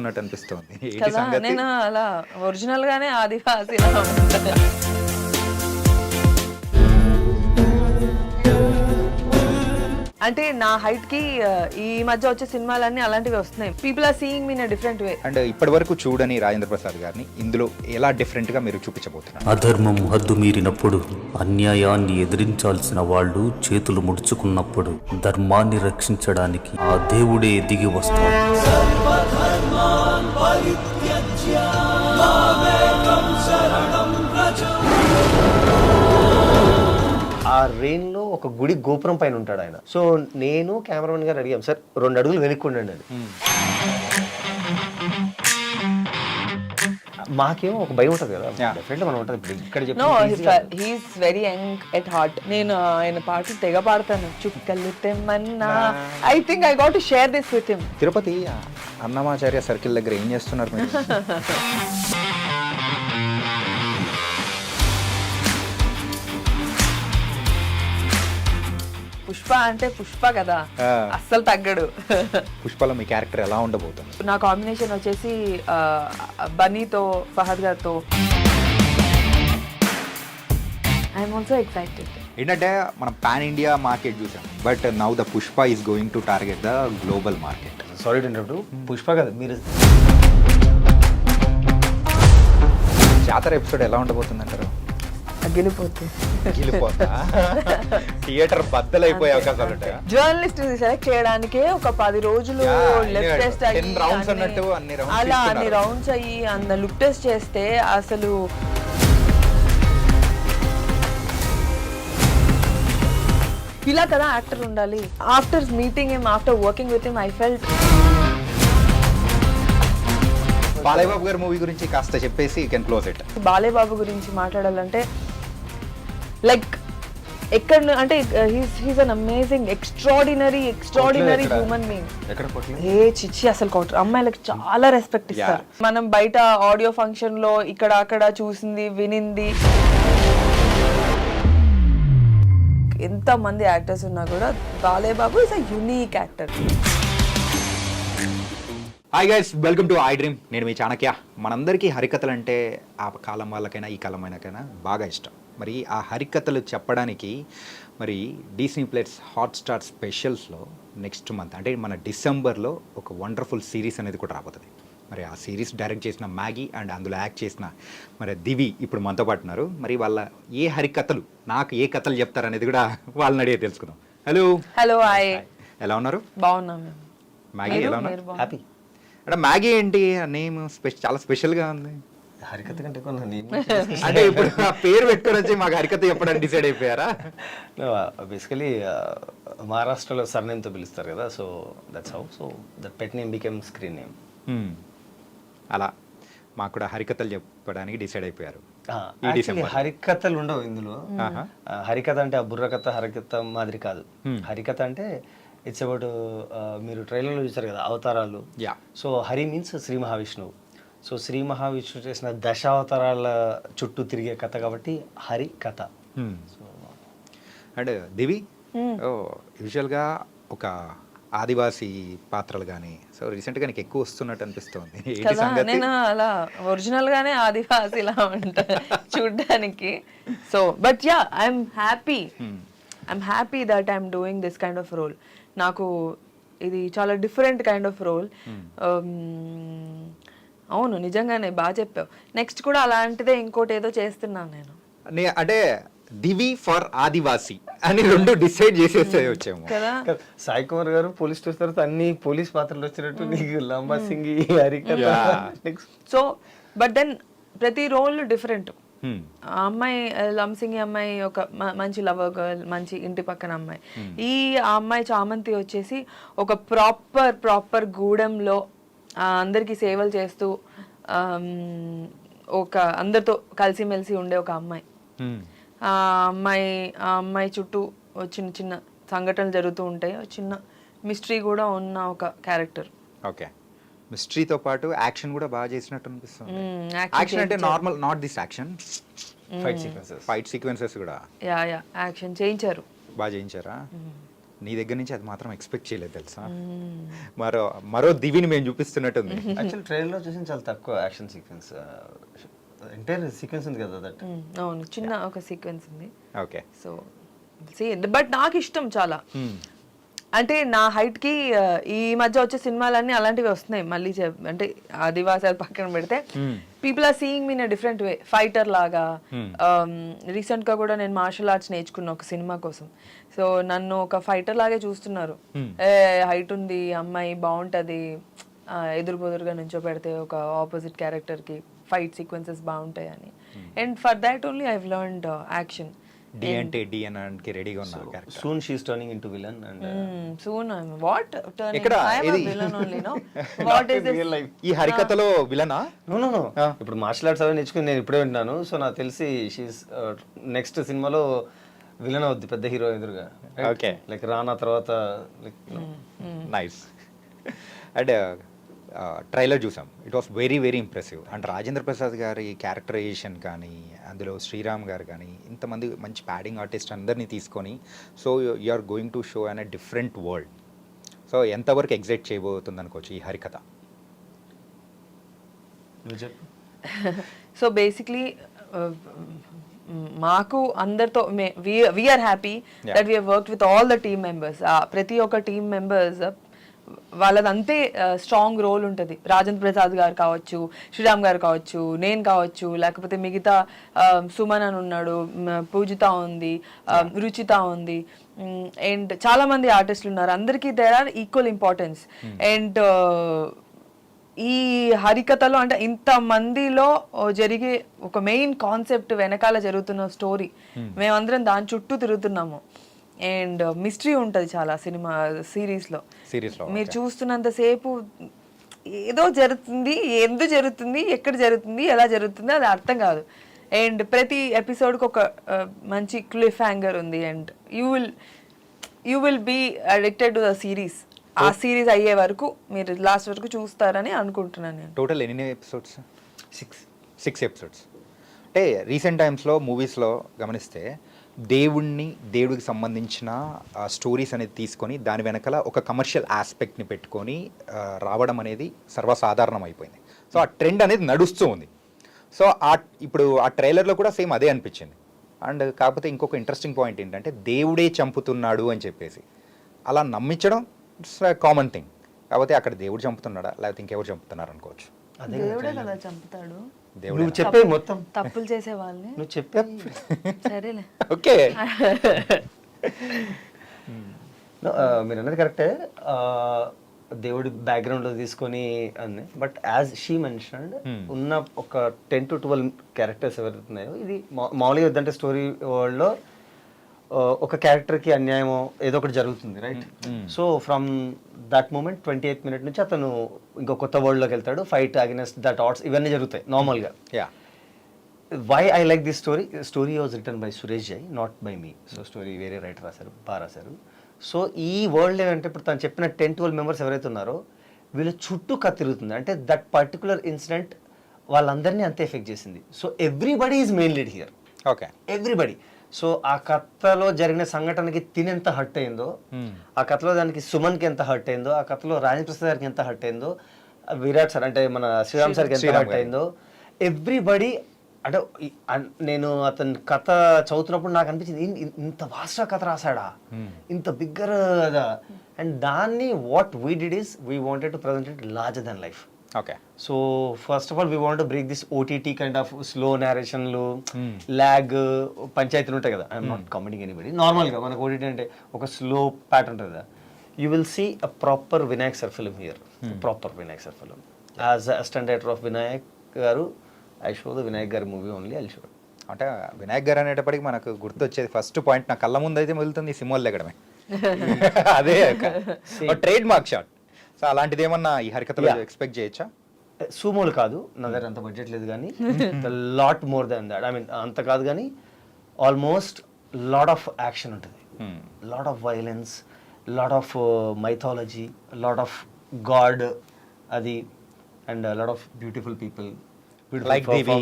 ఉన్నట్టు అనిపిస్తోంది. ఏంటి కదా సంగతి? నేను అలా ఒరిజినల్ గానే ఆదివాసిలా ఉంటా. అంటే నా హైట్ కి ఈ మధ్య వచ్చే సినిమాలన్నీ అలాంటివి వస్తున్నాయి. People are seeing me in a different way. And ఇప్పటి వరకు చూడని రాజేంద్ర ప్రసాద్ గారిని ఇందులో ఎలా డిఫరెంట్ గా మీరు చూపించబోతున్నారు? అధర్మం హద్దు మీరినప్పుడు, అన్యాయాన్ని ఎదిరించాల్సిన వాళ్ళు చేతులు ముడుచుకున్నప్పుడు ధర్మాన్ని రక్షించడానికి ఆ దేవుడే దిగి వస్తాడు. ఆ రెయిన్ లో ఒక గుడి గోపురం పైన ఉంటాడు ఆయన. సో నేను కెమెరామెన్ గారు అడిగాం, సార్ 2 అడుగులు వెనుక్కుండండి అని. మాకేమో ఒక భయం ఉంటుంది కదా, డెఫినెట్లీ మనం ఉంటుంది. ఇప్పుడు ఇక్కడ no he's very young at heart. నేను ఆయన పాటలు తెగ పాడతాను. చుక్కలు తెమ్మన్నా. I think I got to share this with him. Tirupati Annamacharya circle దగ్గర ఏం చేస్తున్నారు మీరు? పుష్ప అంటే పుష్ప కదా, అస్సలు తగ్గడు. పుష్పలో మీ క్యారెక్టర్ ఎలా ఉండబోతుంది? నా కాంబినేషన్ వచ్చేసి బన్నీతో, ఫహద్ గారితో. I'm also excited. ఏంటంటే మనం పాన్ ఇండియా మార్కెట్ చూసాం, but now the Pushpa is going to target the global market. Sorry to interrupt, Pushpa కదా మీరు. జాతర ఎపిసోడ్ ఎలా ఉండబోతుంది అంటారు? థియేటర్ బద్దలైపోయే అవకాశాలు ఉంటాయి. జర్నలిస్ట్ సెలెక్ట్ చేయడానికే ఒక 10 రోజులు లుక్ టెస్ట్ అయ్యి అలా అన్ని రౌండ్స్ అయ్యి అన్న లుక్ టెస్ట్ చేస్తే అసలు ఇలా కదా యాక్టర్ ఉండాలి. After meeting him, after working with him, I felt. Balayya Babu గారి మూవీ గురించి కాస్త చెప్పేసి you can close it. Balayya Babu గురించి మాట్లాడాలంటే లైక్ ఎక్కడ అంటే he's an amazing extraordinary human being. ఏ చిచ్చి అసలు అమ్మాయిలకు చాలా రెస్పెక్ట్ ఇస్తారు. మనం బయట ఆడియో ఫంక్షన్ లో ఇక్కడ అక్కడ చూసింది వినింది, ఎంత మంది యాక్టర్స్ ఉన్నా కూడా Balayya Babu is a unique actor. Hi guys, welcome to I dream. నేను మీ చాణక్య. మనందరికీ హరికథలు అంటే ఆ కాలం వాళ్ళకైనా ఈ కాలం అయినాకైనా బాగా ఇష్టం. మరి ఆ హరికథలు చెప్పడానికి మరి డిస్నీ ప్లస్ హాట్స్టార్ స్పెషల్స్లో నెక్స్ట్ మంత్ అంటే మన డిసెంబర్లో ఒక వండర్ఫుల్ సిరీస్ అనేది కూడా రాబోతుంది. మరి ఆ సిరీస్ డైరెక్ట్ చేసిన మ్యాగీ అండ్ అందులో యాక్ట్ చేసిన మరి దివి ఇప్పుడు మనతో పాటు ఉన్నారు. మరి వాళ్ళ ఏ హరికథలు, నాకు ఏ కథలు చెప్తారు అనేది కూడా వాళ్ళని అడిగే తెలుసుకుందాం. హలో హలో హాయ్, ఎలా ఉన్నారు? బాగున్నాం. మ్యాగీ ఎలా ఉన్నారు? హ్యాపీ. అంటే మ్యాగీ ఏంటి నేమ్ చాలా స్పెషల్గా ఉంది. హరికథ కంటే కొన్న అంటే ఇప్పుడు ఆ పేరు పెట్టుకొని వచ్చి మాకు హరికథ చెప్పడానికి డిసైడ్ అయిపోయారా? బేసికలీ మహారాష్ట్రలో సర్నేమ్తో పిలుస్తారు కదా, so that's how. So that pet name became screen name. అలా మాకు కూడా హరికథలు చెప్పడానికి డిసైడ్ అయిపోయారు. హరికథలు ఉండవు ఇందులో. హరికథ అంటే ఆ బుర్రకథ హరికథ మాదిరి కాదు. హరికథ అంటే ఇట్స్ అబౌట్, మీరు ట్రైలర్లో చూసారు కదా అవతారాలు. సో హరి మీన్స్ శ్రీ మహావిష్ణువు. సో శ్రీ మహావిష్ణువు చేసిన దశావతారాల చుట్టూ తిరిగే కథ కాబట్టి హరి కథ. సో అండ్ దివి యూజువల్గా ఒక ఆదివాసీ పాత్రలు కానీ సో రీసెంట్గా నీకు ఎక్కువ వస్తున్నట్టు అనిపిస్తుంది. నేను అలా ఒరిజినల్ గానే ఆదివాసిలా ఉంటా చూడ్డానికి. So but yeah I'm happy that I'm doing this kind of role. నాకు ఇది చాలా డిఫరెంట్ కైండ్ ఆఫ్ రోల్. అవును, నిజంగానే బాగా చెప్పావు. నెక్స్ట్ కూడా అలాంటిదే ఇంకోటి ఏదో చేస్తున్నాను నేను. అంటే దివి ఫర్ ఆదివాసి అని 2 డిసైడ్ చేసేస్తే వచ్చాము కదా. సాయి కుమార్ గారు పోలీస్ స్టేషన్ తర్వాత అన్ని పోలీస్ పాత్రలు వచ్చినట్టు నీకు లంబా సింగి హరికథ. సో బట్ దెన్ ప్రతి రోల్ డిఫరెంట్. ఆ అమ్మాయి లంసింగి అమ్మాయి ఒక మంచి లవర్ గర్ల్, మంచి ఇంటి పక్కన అమ్మాయి. ఈ అమ్మాయి చామంతి వచ్చేసి ఒక ప్రాపర్ గూడెంలో అందరికి సేవలు చేస్తూ ఒక అందరితో కలిసిమెలిసి ఉండే ఒక అమ్మాయి. ఆ అమ్మాయి చుట్టూ చిన్న చిన్న సంఘటనలు జరుగుతూ ఉంటాయి. చిన్న మిస్టరీ కూడా ఉన్న ఒక క్యారెక్టర్. ఓకే, మిస్టరీతో పాటు యాక్షన్ కూడా బాగా చేసినట్టు అనిపిస్తుంది. యాక్షన్ అంటే normal, not this action, fight sequences కూడా యా యాక్షన్ చేయించారు, బాగా చేయించారా? నీ దగ్గర నుంచి అది మాత్రం ఎక్స్పెక్ట్ చేయలేదు తెలుసా. మరో దివిని మేము చూపిస్తున్నట్టుంది. యాక్చువల్ ట్రైలర్లో చూసిన చాలా తక్కువ యాక్షన్ సీక్వెన్స్, ఎంటైర్ సీక్వెన్స్ ఉంది కదా దట్. అవును, చిన్న ఒక సీక్వెన్స్ ఉంది. ఓకే. సో బట్ నాకు ఇష్టం చాలా. అంటే నా హైట్ కి ఈ మధ్య వచ్చే సినిమాలన్నీ అలాంటివి వస్తున్నాయి. మళ్ళీ అంటే ఆదివాసాలు పక్కన పెడితే people are seeing me in a different way, fighter లాగా. రీసెంట్ గా కూడా నేను మార్షల్ ఆర్ట్స్ నేర్చుకున్న ఒక సినిమా కోసం. సో నన్ను ఒక ఫైటర్ లాగే చూస్తున్నారు. హైట్ ఉంది అమ్మాయి, బాగుంటది, ఎదురు బొదురుగా నుంచో పెడితే ఒక ఆపోజిట్ క్యారెక్టర్ కి ఫైట్ సీక్వెన్సెస్ బాగుంటాయి అని. And for that only I have learned action. డి అంటే డి అనడానికి రెడీగా ఉన్నారు character. Soon she is turning into villain and soon what turning ఇక్కడ ఐ యామ్ ఇది a villain only, no? What is this? ఈ హరికథలో విలనా? నో ఇప్పుడు మార్షల్ ఆర్ట్స్ అవి నేర్చుకుని నేను ఇప్పుడే వింటున్నాను. సో నాకు తెలిసి షీఈస్ నెక్స్ట్ సినిమాలో విలన్ అవుద్ది పెద్ద హీరో ఎదురుగా. ఓకే. లైక్ రానా తర్వాత నైస్. అండ్ ట్రైలర్ చూసాం, it was very very impressive. And Rajendra Prasad గారి క్యారెక్టరైజేషన్ కానీ, అందులో శ్రీరామ్ గారు కానీ, ఇంతమంది మంచి ప్యాడింగ్ ఆర్టిస్ట్ అందరినీ తీసుకొని, so you are going to show an a different world. So ఎంతవరకు ఎగ్జైట్ చేయబోతుంది అనుకోవచ్చు ఈ హరికథ? సో బేసిక్లీ మాకు అందరితో we're happy that we're worked with all the team members. ప్రతి ఒక్క టీమ్ మెంబర్స్ వాళ్ళది అంతే స్ట్రాంగ్ రోల్ ఉంటుంది. రాజేంద్ర ప్రసాద్ గారు కావచ్చు, శ్రీరామ్ గారు కావచ్చు, నేను కావచ్చు, లేకపోతే మిగతా సుమన్ అని ఉన్నాడు, పూజిత ఉంది, రుచిత ఉంది, అండ్ చాలా మంది ఆర్టిస్టులు ఉన్నారు. అందరికీ there are equal importance. And ఈ హరికథలో అంటే ఇంత మందిలో జరిగే ఒక మెయిన్ కాన్సెప్ట్ వెనకాల జరుగుతున్న స్టోరీ, మేమందరం దాని చుట్టూ తిరుగుతున్నాము. అండ్ మిస్టరీ ఉంటుంది చాలా సినిమా సిరీస్లో. మీరు చూస్తున్నంతసేపు ఏదో జరుగుతుంది, ఎందుకు జరుగుతుంది, ఎక్కడ జరుగుతుంది, ఎలా జరుగుతుంది అది అర్థం కాదు. అండ్ ప్రతి ఎపిసోడ్కి ఒక మంచి క్లిఫ్ హ్యాంగర్ ఉంది. And you will be addicted to the series. ఆ సిరీస్ అయ్యే వరకు మీరు లాస్ట్ వరకు చూస్తారని అనుకుంటున్నాను నేను. టోటల్ ఎన్ని ఎపిసోడ్స్? 6 ఎపిసోడ్స్. అంటే రీసెంట్ టైమ్స్లో మూవీస్లో గమనిస్తే దేవుడికి సంబంధించిన స్టోరీస్ అనేది తీసుకొని దాని వెనకాల ఒక కమర్షియల్ ఆస్పెక్ట్ని పెట్టుకొని రావడం అనేది సర్వసాధారణం అయిపోయింది. సో ఆ ట్రెండ్ అనేది నడుస్తూ ఉంది. సో ఇప్పుడు ఆ ట్రైలర్లో కూడా సేమ్ అదే అనిపించింది. అండ్ కాకపోతే ఇంకొక ఇంట్రెస్టింగ్ పాయింట్ ఏంటంటే దేవుడే చంపుతున్నాడు అని చెప్పేసి అలా నమ్మించడం ఇట్స్ కామన్ థింగ్. కాకపోతే అక్కడ దేవుడు చంపుతున్నాడా లేకపోతే ఇంకెవరు చంపుతున్నారు అనుకోవచ్చు. దేవుడే కదా చంపుతాడు. నువ్వు చెప్పే మొత్తం తప్పులు చేసే వాళ్ళని నువ్వు చెప్పే సరేలే. ఓకే. మీరు అన్నది కరెక్టే, దేవుడి బ్యాక్గ్రౌండ్లో తీసుకొని అని. బట్ యాజ్ షీ మెన్షన్డ్ ఉన్న ఒక 10 to 12 క్యారెక్టర్స్ ఎవరుతున్నాయో, ఇది మామూలుగా వద్దంటే స్టోరీ వరల్డ్లో ఒక క్యారెక్టర్కి అన్యాయం ఏదో ఒకటి జరుగుతుంది, right? So from that moment 28th minute నుంచి అతను ఇంకో కొత్త వరల్డ్లోకి వెళ్తాడు. ఫైట్ అగెన్స్ట్ దట్ ఆర్ట్స్ ఇవన్నీ జరుగుతాయి నార్మల్గా. Why I like this story was written by Suresh Jai, not by me. So story వేరే రైటర్ రాశారు, బాగా రాశారు. సో ఈ వరల్డ్ ఏంటంటే ఇప్పుడు తను చెప్పిన 10-12 members ఎవరైతే ఉన్నారో వీళ్ళ చుట్టూ కథ తిరుగుతుంది. అంటే దట్ పర్టికులర్ ఇన్సిడెంట్ వాళ్ళందరినీ అంతే ఎఫెక్ట్ చేసింది. So everybody is main lead here. Okay. Everybody. So ఆ కథలో జరిగిన సంఘటనకి తినెంత హర్ట్ అయిందో, ఆ కథలో దానికి సుమన్కి ఎంత హర్ట్ అయిందో, ఆ కథలో రాజేంద్ర ప్రసాద్ గారికి ఎంత హర్ట్ అయిందో, విరాట్ సార్ అంటే మన శ్రీరామ్ సార్కి ఎంత హర్ట్ అయిందో, ఎవ్రీబడి. అంటే నేను అతని కథ చదువుతున్నప్పుడు నాకు అనిపించింది ఇంత వాస్ట్గా కథ రాశాడా, ఇంత బిగ్గర్ కదా. అండ్ దాన్ని what we did is we wanted to present it larger than life. Okay. So first of all we want to break this OTT kind of slow నేరేషన్లు, ల్యాగ్ పంచాయతీలు ఉంటాయి కదా. I'm not commenting anybody. నార్మల్గా మనకు OTT అంటే ఒక slow pattern ఉంటుంది కదా. You will see a proper Vinayak sir film here. Proper Vinayak sir film. As assistant director of Vinayak గారు, ఐ షో ద వినాయక్ గారి మూవీ ఓన్లీ. I show. అంటే వినాయక్ గారు అనేటప్పటికి మనకు గుర్తొచ్చేది ఫస్ట్ పాయింట్ నా కళ్ళ ముందు అయితే మొదలుతుంది సింహాలు లెగడమే. అదే ట్రేడ్ మార్క్ షాట్. సో అలాంటిది ఏమన్నా ఈ హరికథలో ఎక్స్పెక్ట్ చేయొచ్చా? సూమోలు కాదు, నా దగ్గర అంత బడ్జెట్ లేదు, కానీ lot more than that. I mean అంత కాదు కానీ ఆల్మోస్ట్ లాట్ ఆఫ్ యాక్షన్ ఉంటుంది, lot of violence, lot of mythology, lot of god అది, and lot of beautiful people. Like Divi.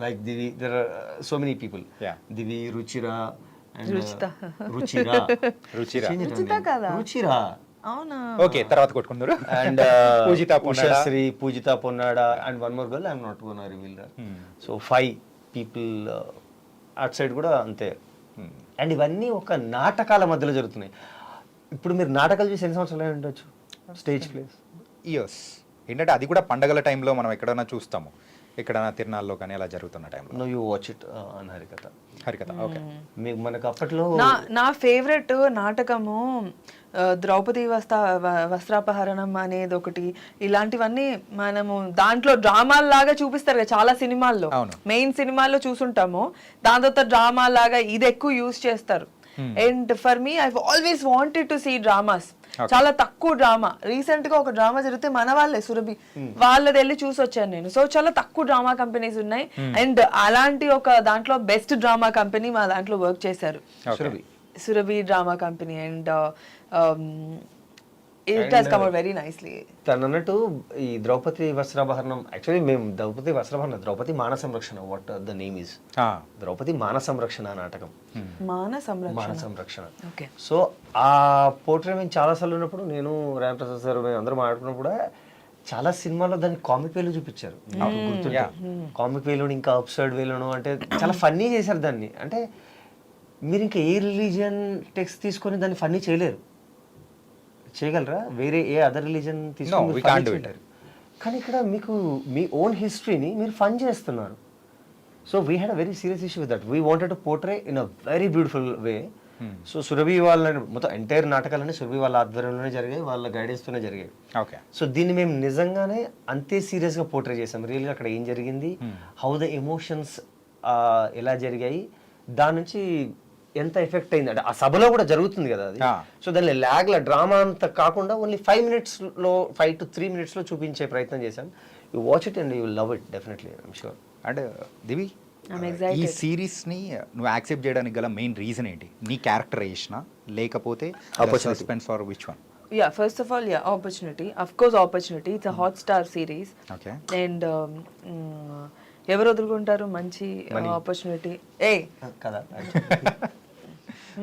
Like Divi, there are so many people. Yeah. Divi, Ruchira, And, Ruchita. Ruchira Ruchira. Ruchita కదా? రుచిరా. అవునా? Okay, తర్వాత కొట్టుకుందరు. And Pujita Ponnada. Ushasri, Pujita Ponnada, and one more girl, I'm not gonna reveal her. So 5 people అటు side కూడా అంతే. And ఇవన్నీ ఒక నాటకాల మధ్యలో జరుగుతున్నాయి. ఇప్పుడు మీరు నాటకాలు చూసి ఎన్ని సంవత్సరాలు ఉండొచ్చు? Stage place years. ఏంటంటే అది కూడా పండగల టైంలో మనం ఎక్కడైనా చూస్తాము, ఎక్కడైనా తిరునాళ్ళలో కానీ అలా జరుగుతున్న టైంలో. No you watch it on Harikatha. Harikatha, okay. మీకు మనకు అప్పట్లో నా ఫేవరెట్ నాటకము ద్రౌపది వస్త్రాపహరణం అనేది ఒకటి. ఇలాంటివన్నీ మనము దాంట్లో డ్రామాల్లాగా చూపిస్తారు కదా చాలా సినిమాల్లో, మెయిన్ సినిమాల్లో చూసుంటాము. దాని తర్వాత డ్రామాలాగా ఇది ఎక్కువ యూజ్ చేస్తారు. And for me I always wanted to see dramas. చాలా తక్కువ డ్రామా. రీసెంట్ గా ఒక డ్రామా జరిగితే మన వాళ్ళే సురభి వాళ్ళది వెళ్ళి చూసి వచ్చాను నేను. సో చాలా తక్కువ డ్రామా కంపెనీస్ ఉన్నాయి. అండ్ అలాంటి ఒక దాంట్లో బెస్ట్ డ్రామా కంపెనీ మా దాంట్లో వర్క్ చేశారు, Surabhi drama company. And it has come out very nicely. తను అన్నట్టు ఈ ద్రౌపది వస్త్రాభరణం, యాక్చువల్లీ మేము Draupadi వస్త్రాభరణం, Draupadi Mana Samrakshana, what the name is, Draupadi Mana Samrakshana నాటకం. మాన సంరక్షణ. సో ఆ పోర్ట్రే మేము చాలాసార్లు ఉన్నప్పుడు, నేను రామప్రసాద్ సార్ మేము అందరూ మాట్లాడుకున్నప్పుడు చాలా సినిమాల్లో దాన్ని కామిక్ వేలో చూపించారు. నాకు గుర్తుంటే కామిక్ వేలోను, ఇంకా అప్సర్డ్ వేలోను, అంటే చాలా ఫన్నీ చేశారు దాన్ని. అంటే మీరు ఇంకా ఏ రిలీజియన్ టెక్స్ట్ తీసుకొని దాన్ని ఫన్నీ చేయగలరా? వేరే ఏ అదర్ రిలీజన్ తీసుకొని కానీ ఇక్కడ మీకు మీ ఓన్ హిస్టరీని మీరు ఫన్ చేస్తున్నారు. So we had a very serious issue with that. We wanted to portray in a very beautiful way. So Surabhi వాళ్ళ మొత్తం ఎంటైర్ నాటకాలన్నీ సురభి వాళ్ళ ఆధ్వర్యంలోనే జరిగాయి, వాళ్ళ గైడెన్స్తోనే జరిగాయి. ఓకే. సో దీన్ని మేము నిజంగానే అంతే సీరియస్గా పోర్ట్రే చేసాం. రియల్గా అక్కడ ఏం జరిగింది, హౌ ద ఎమోషన్స్ ఎలా జరిగాయి, దాని నుంచి ఎంత ఎఫెక్ట్ అయింది. అంటే ఆ సభలో కూడా జరుగుతుంది కదా అది. సో దాని ల్యాగ్ల డ్రామా అంతా కాకుండా ఓన్లీ 5 minutesలో 5 to 3 minutesలో చూపించే ప్రయత్నం చేశాం. You watch it and you love it definitely, I'm sure. And Divi, ఈ సిరీస్ని నువ్వు యాక్సెప్ట్ చేయడానికి గల మెయిన్ రీజన్ ఏంటి? నీ క్యారెక్టరైజేషనా లేకపోతే suspense or which one? Yeah, first of all, yeah, opportunity. Of course, opportunity. It's a Hotstar series. Okay. And ఎవరు వదులుకుంటారు మంచి ఆపర్చునిటీ? కదా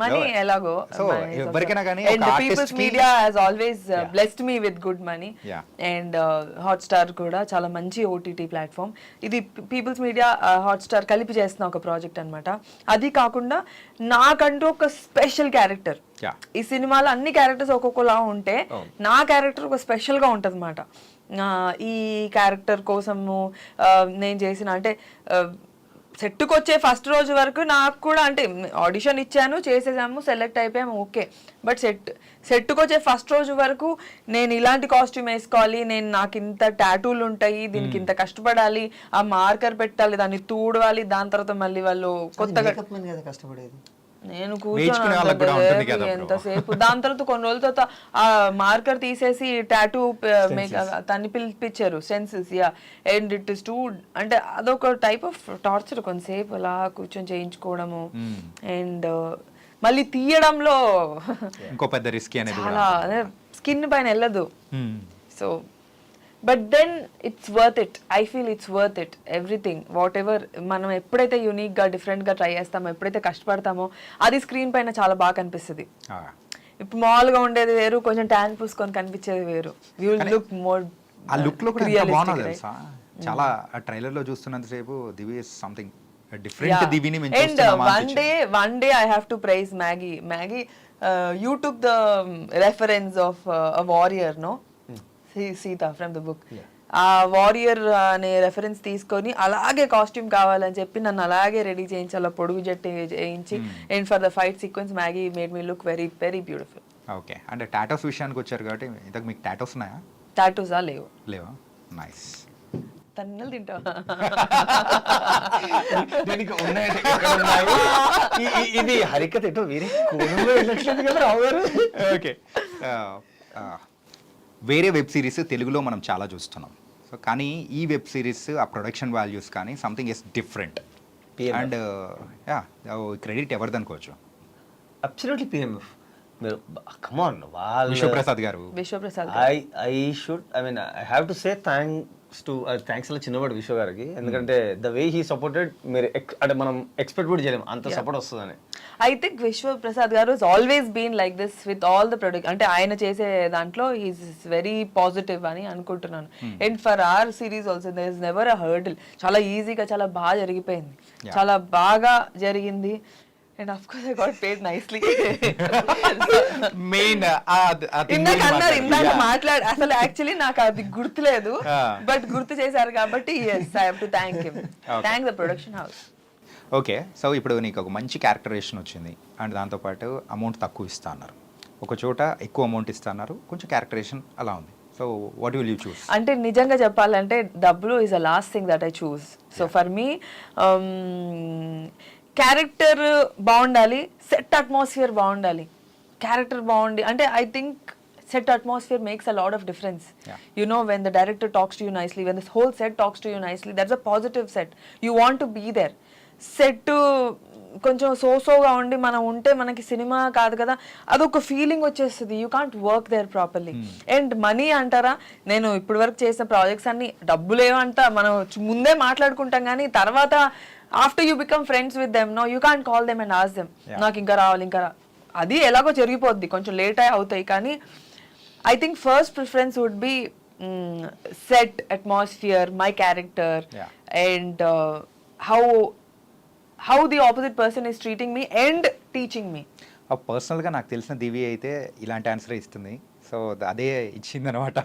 మనీ ఎలాగో. సో ఎవరికైనా కానీ and People's Media has always blessed me with good money. And Hotstar కూడా చాలా మంచి ఓటీటీ ప్లాట్ఫామ్. ఇది పీపుల్స్ మీడియా హాట్స్టార్ కలిపి చేస్తున్న ఒక ప్రాజెక్ట్ అన్నమాట. అది కాకుండా నాకంటూ ఒక స్పెషల్ క్యారెక్టర్. ఈ సినిమాలో అన్ని క్యారెక్టర్స్ ఒక్కొక్కలా ఉంటే నా క్యారెక్టర్ ఒక స్పెషల్ గా ఉంటది అన్నమాట. ఈ క్యారెక్టర్ కోసము నేను చేసిన, అంటే సెట్కి వచ్చే ఫస్ట్ రోజు వరకు నాకు కూడా, అంటే ఆడిషన్ ఇచ్చాను, చేసేసాము, సెలెక్ట్ అయిపోయాము, ఓకే. బట్ సెట్కి వచ్చే ఫస్ట్ రోజు వరకు నేను ఇలాంటి కాస్ట్యూమ్ వేసుకోవాలి, నాకు ఇంత టాటూలు ఉంటాయి, దీనికి ఇంత కష్టపడాలి, ఆ మార్కర్ పెట్టాలి, దాన్ని తూడవాలి, దాని తర్వాత మళ్ళీ వాళ్ళు కొత్తగా కష్టపడేది నేను కూర్చొని ఎంతసేపు. దాని తర్వాత కొన్ని రోజుల తర్వాత ఆ మార్కర్ తీసేసి టాటూ తన్ని పిలిపించారు, senses. Yeah, and it is too, అంటే అదొక టైప్ ఆఫ్ టార్చర్. కొంతసేపు అలా కూర్చొని చేయించుకోవడము. అండ్ మళ్ళీ తీయడంలో ఇంకో పెద్ద రిస్క్ అనేది చాలా, స్కిన్ పైన వెళ్ళదు. So but then it's worth it. I feel it's worth it, everything. Whatever మనం ఎప్పుడైతే యూనిక్గా డిఫరెంట్గా ట్రై చేస్తామో, ఎప్పుడైతే కష్టపడతామో, అది స్క్రీన్ పైన చాలా బాగా కనిపిస్తుంది. ఇప్పుడు మామూలుగా ఉండేది వేరు, కొంచెం ట్యాన్ పూసుకొని కనిపించేది వేరు. You look more. ఆ లుక్ లో కూడా ఎంత బాగున్నది తెలుసా? చాలా ట్రైలర్ లో చూస్తున్నంతసేపు దివి ఇస్ సంథింగ్ డిఫరెంట్. దివిని మేము చూస్తున్నామా? One day I have to praise Maggie. You took the reference of a warrior, no, Sita from the book. ఆ వారియర్ అనే రెఫరెన్స్ తీసుకొని అలాగే కాస్ట్యూమ్ కావాలని చెప్పి నన్ను అలాగే రెడీ చేయించి, అలా పొడుగు జట్టు చేయించి, and for the fight sequence Maggi made me look very very beautiful. Okay. అంటే టాటోస్ విషయానికి వచ్చారు కాబట్టి, ఇంతకు మీకు టాటోస్ ఉన్నాయా? టాటోసా? లేవా? నైస్. తన్నలు తింటావా? ఇది హరికథ ఎటో వేరే ఓకే. వేరే వెబ్ సిరీస్ తెలుగులో మనం చాలా చూస్తున్నాం. సో కానీ ఈ వెబ్ సిరీస్ ఆ ప్రొడక్షన్ వాల్యూస్ కానీ something is different. And credit ఎవరిది అనుకోవచ్చు? Absolutely PMF. మీరు కమాన్, వాళ్ళు విశ్వప్రసాద్ గారు. Vishwaprasad, I should, I mean, I have to say thanks thanks అలా చిన్నవాడు విశ్వ గారికి, ఎందుకంటే ద వే హీ సపోర్టెడ్ మీరు అంటే మనం ఎక్స్పెక్ట్ కూడా చేయలేము అంత సపోర్ట్ వస్తుందని. ఐ థింక్ విశ్వప్రసాద్ గారు always been like this with all the product. అంటే ఆయన చేసే దాంట్లో హీస్ వెరీ పాజిటివ్ అని అనుకుంటున్నాను. And for our series also there is never a hurdle. చాలా ఈజీగా చాలా బాగా జరిగిపోయింది, చాలా బాగా జరిగింది. And of course I got paid nicely. Main ఇందాక మాట్లాడు అసలు యాక్చువల్లీ నాకు అది గుర్తులేదు, బట్ గుర్తు చేశారు కాబట్టి yes I have to thank him. Thank the production house. Okay, so ఇప్పుడు నీకు ఒక మంచి క్యారెక్టరేషన్ వచ్చింది అండ్ దాంతోపాటు అమౌంట్ తక్కువ ఇస్తా అన్నారు, ఒక చోట ఎక్కువ అమౌంట్ ఇస్తా అన్నారు, కొంచెం క్యారెక్టరేషన్ అలా ఉంది. So what will you choose? అంటే నిజంగా చెప్పాలంటే డబ్బులు is a last thing that I choose. So for me character బాగుండాలి, సెట్ అట్మాస్ఫియర్ బాగుండాలి. క్యారెక్టర్ బాగుండి అంటే I think set atmosphere makes a lot of difference. You know, when the director talks to you nicely, when this whole set talks to you nicely, that's a positive set. You want to be there. Set కొంచెం సోసోగా ఉండి మనం ఉంటే మనకి cinema కాదు కదా, అదొక feeling వచ్చేస్తుంది. You can't work there properly. And money అంటారా, నేను ఇప్పటి వరకు చేసిన ప్రాజెక్ట్స్ అన్ని డబ్బులేమంట మనం ముందే మాట్లాడుకుంటాం, కానీ తర్వాత after you become friends with them no you can't call them and ask them నాకు ఇంకా రావాలి ఇంకా అది ఎలాగో జరిగిపోద్ది, కొంచెం లేట్ అయి అవుతాయి. కానీ I think first preference would be set, atmosphere, my character, and how the opposite person is treating me and teaching me. పర్సనల్గా నాకు తెలిసిన దివ్య అయితే ఇలాంటి ఆన్సర్ ఇస్తుంది. సో అదే ఇచ్చింది అనమాట.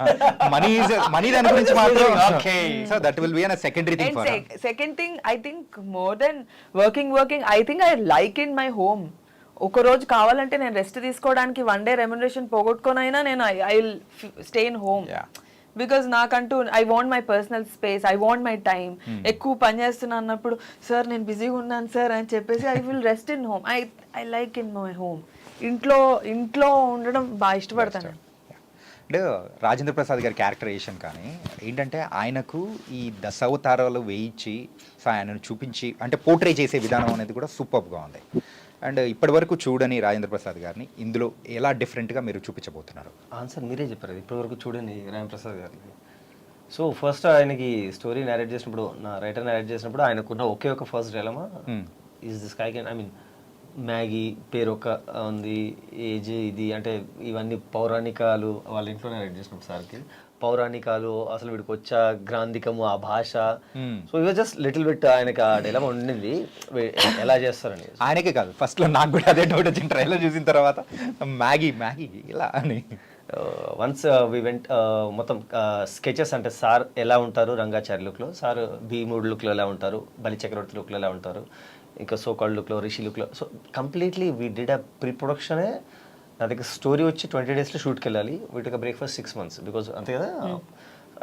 మనీ దాని గురించి మాత్రం okay. So that will be a secondary thing for her. Second thing, I think more than working, I think I like in my home. ఒక రోజు కావాలంటే నేను రెస్ట్ తీసుకోవడానికి వన్ డే రెమ్యునరేషన్ పోగొట్టుకోనైనా నేను I will stay in home, because నాకంటూ I want my personal space, I want my time. ఎక్కువ పని చేస్తున్నా అన్నప్పుడు సార్ నేను బిజీగా ఉన్నాను సార్ అని చెప్పేసి I will rest in home. I like in my home. ఇంట్లో ఉండడం బాగా ఇష్టపడతాను. అంటే రాజేంద్ర ప్రసాద్ గారి క్యారెక్టరైజేషన్ కానీ ఏంటంటే ఆయనకు ఈ దశావతారాలు వేయించి సో ఆయనను చూపించి అంటే పోర్ట్రే చేసే విధానం అనేది కూడా సూపర్గా ఉంది. అండ్ ఇప్పటి వరకు చూడని రాజేంద్ర ప్రసాద్ గారిని ఇందులో ఎలా డిఫరెంట్గా మీరు చూపించబోతున్నారు? ఆన్సర్ మీరే చెప్పారు, ఇప్పటి వరకు చూడని రాజేంద్ర ప్రసాద్ గారిని. సో ఫస్ట్ ఆయనకి స్టోరీ నేరేట్ చేసినప్పుడు, నా రైటర్ నేరేట్ చేసినప్పుడు ఆయనకున్న ఒకే ఒక first dilemma is this sky can, I mean Maggi పేరు ఒక ఉంది, ఏజ్ ఇది అంటే ఇవన్నీ పౌరాణికాలు వాళ్ళ ఇంట్లో నేరేట్ చేసినప్పుడు సార్కి పౌరాణికాలు అసలు వీడికి వచ్చా గ్రాంధికము ఆ భాష. సో ఇవి జస్ట్ లిటిల్ బిట్ ఆయనకి ఆ డైలామా ఉండింది ఎలా చేస్తారని. ఆయనకే కాదు ఫస్ట్లో నాకు కూడా అదే డౌట్ వచ్చింది ట్రైలర్ చూసిన తర్వాత, మ్యాగీ ఇలా అని. వన్స్ వి వెంట్ మొత్తం స్కెచెస్ అంటే సార్ ఎలా ఉంటారు రంగాచారి లుక్లో, సార్ భీముడు లుక్లో ఎలా ఉంటారు, బలి చక్రవర్తి లుక్లో ఎలా ఉంటారు, ఇంకా సోకాల్డ్ లుక్లో, రిషి లుక్లో. So completely we did a pre ప్రొడక్షనే. నా దగ్గర స్టోరీ వచ్చి 20 daysలో షూట్కి వెళ్ళాలి. వీటికి బ్రేక్ఫాస్ట్ 6 months బికాజ్ అంతే కదా,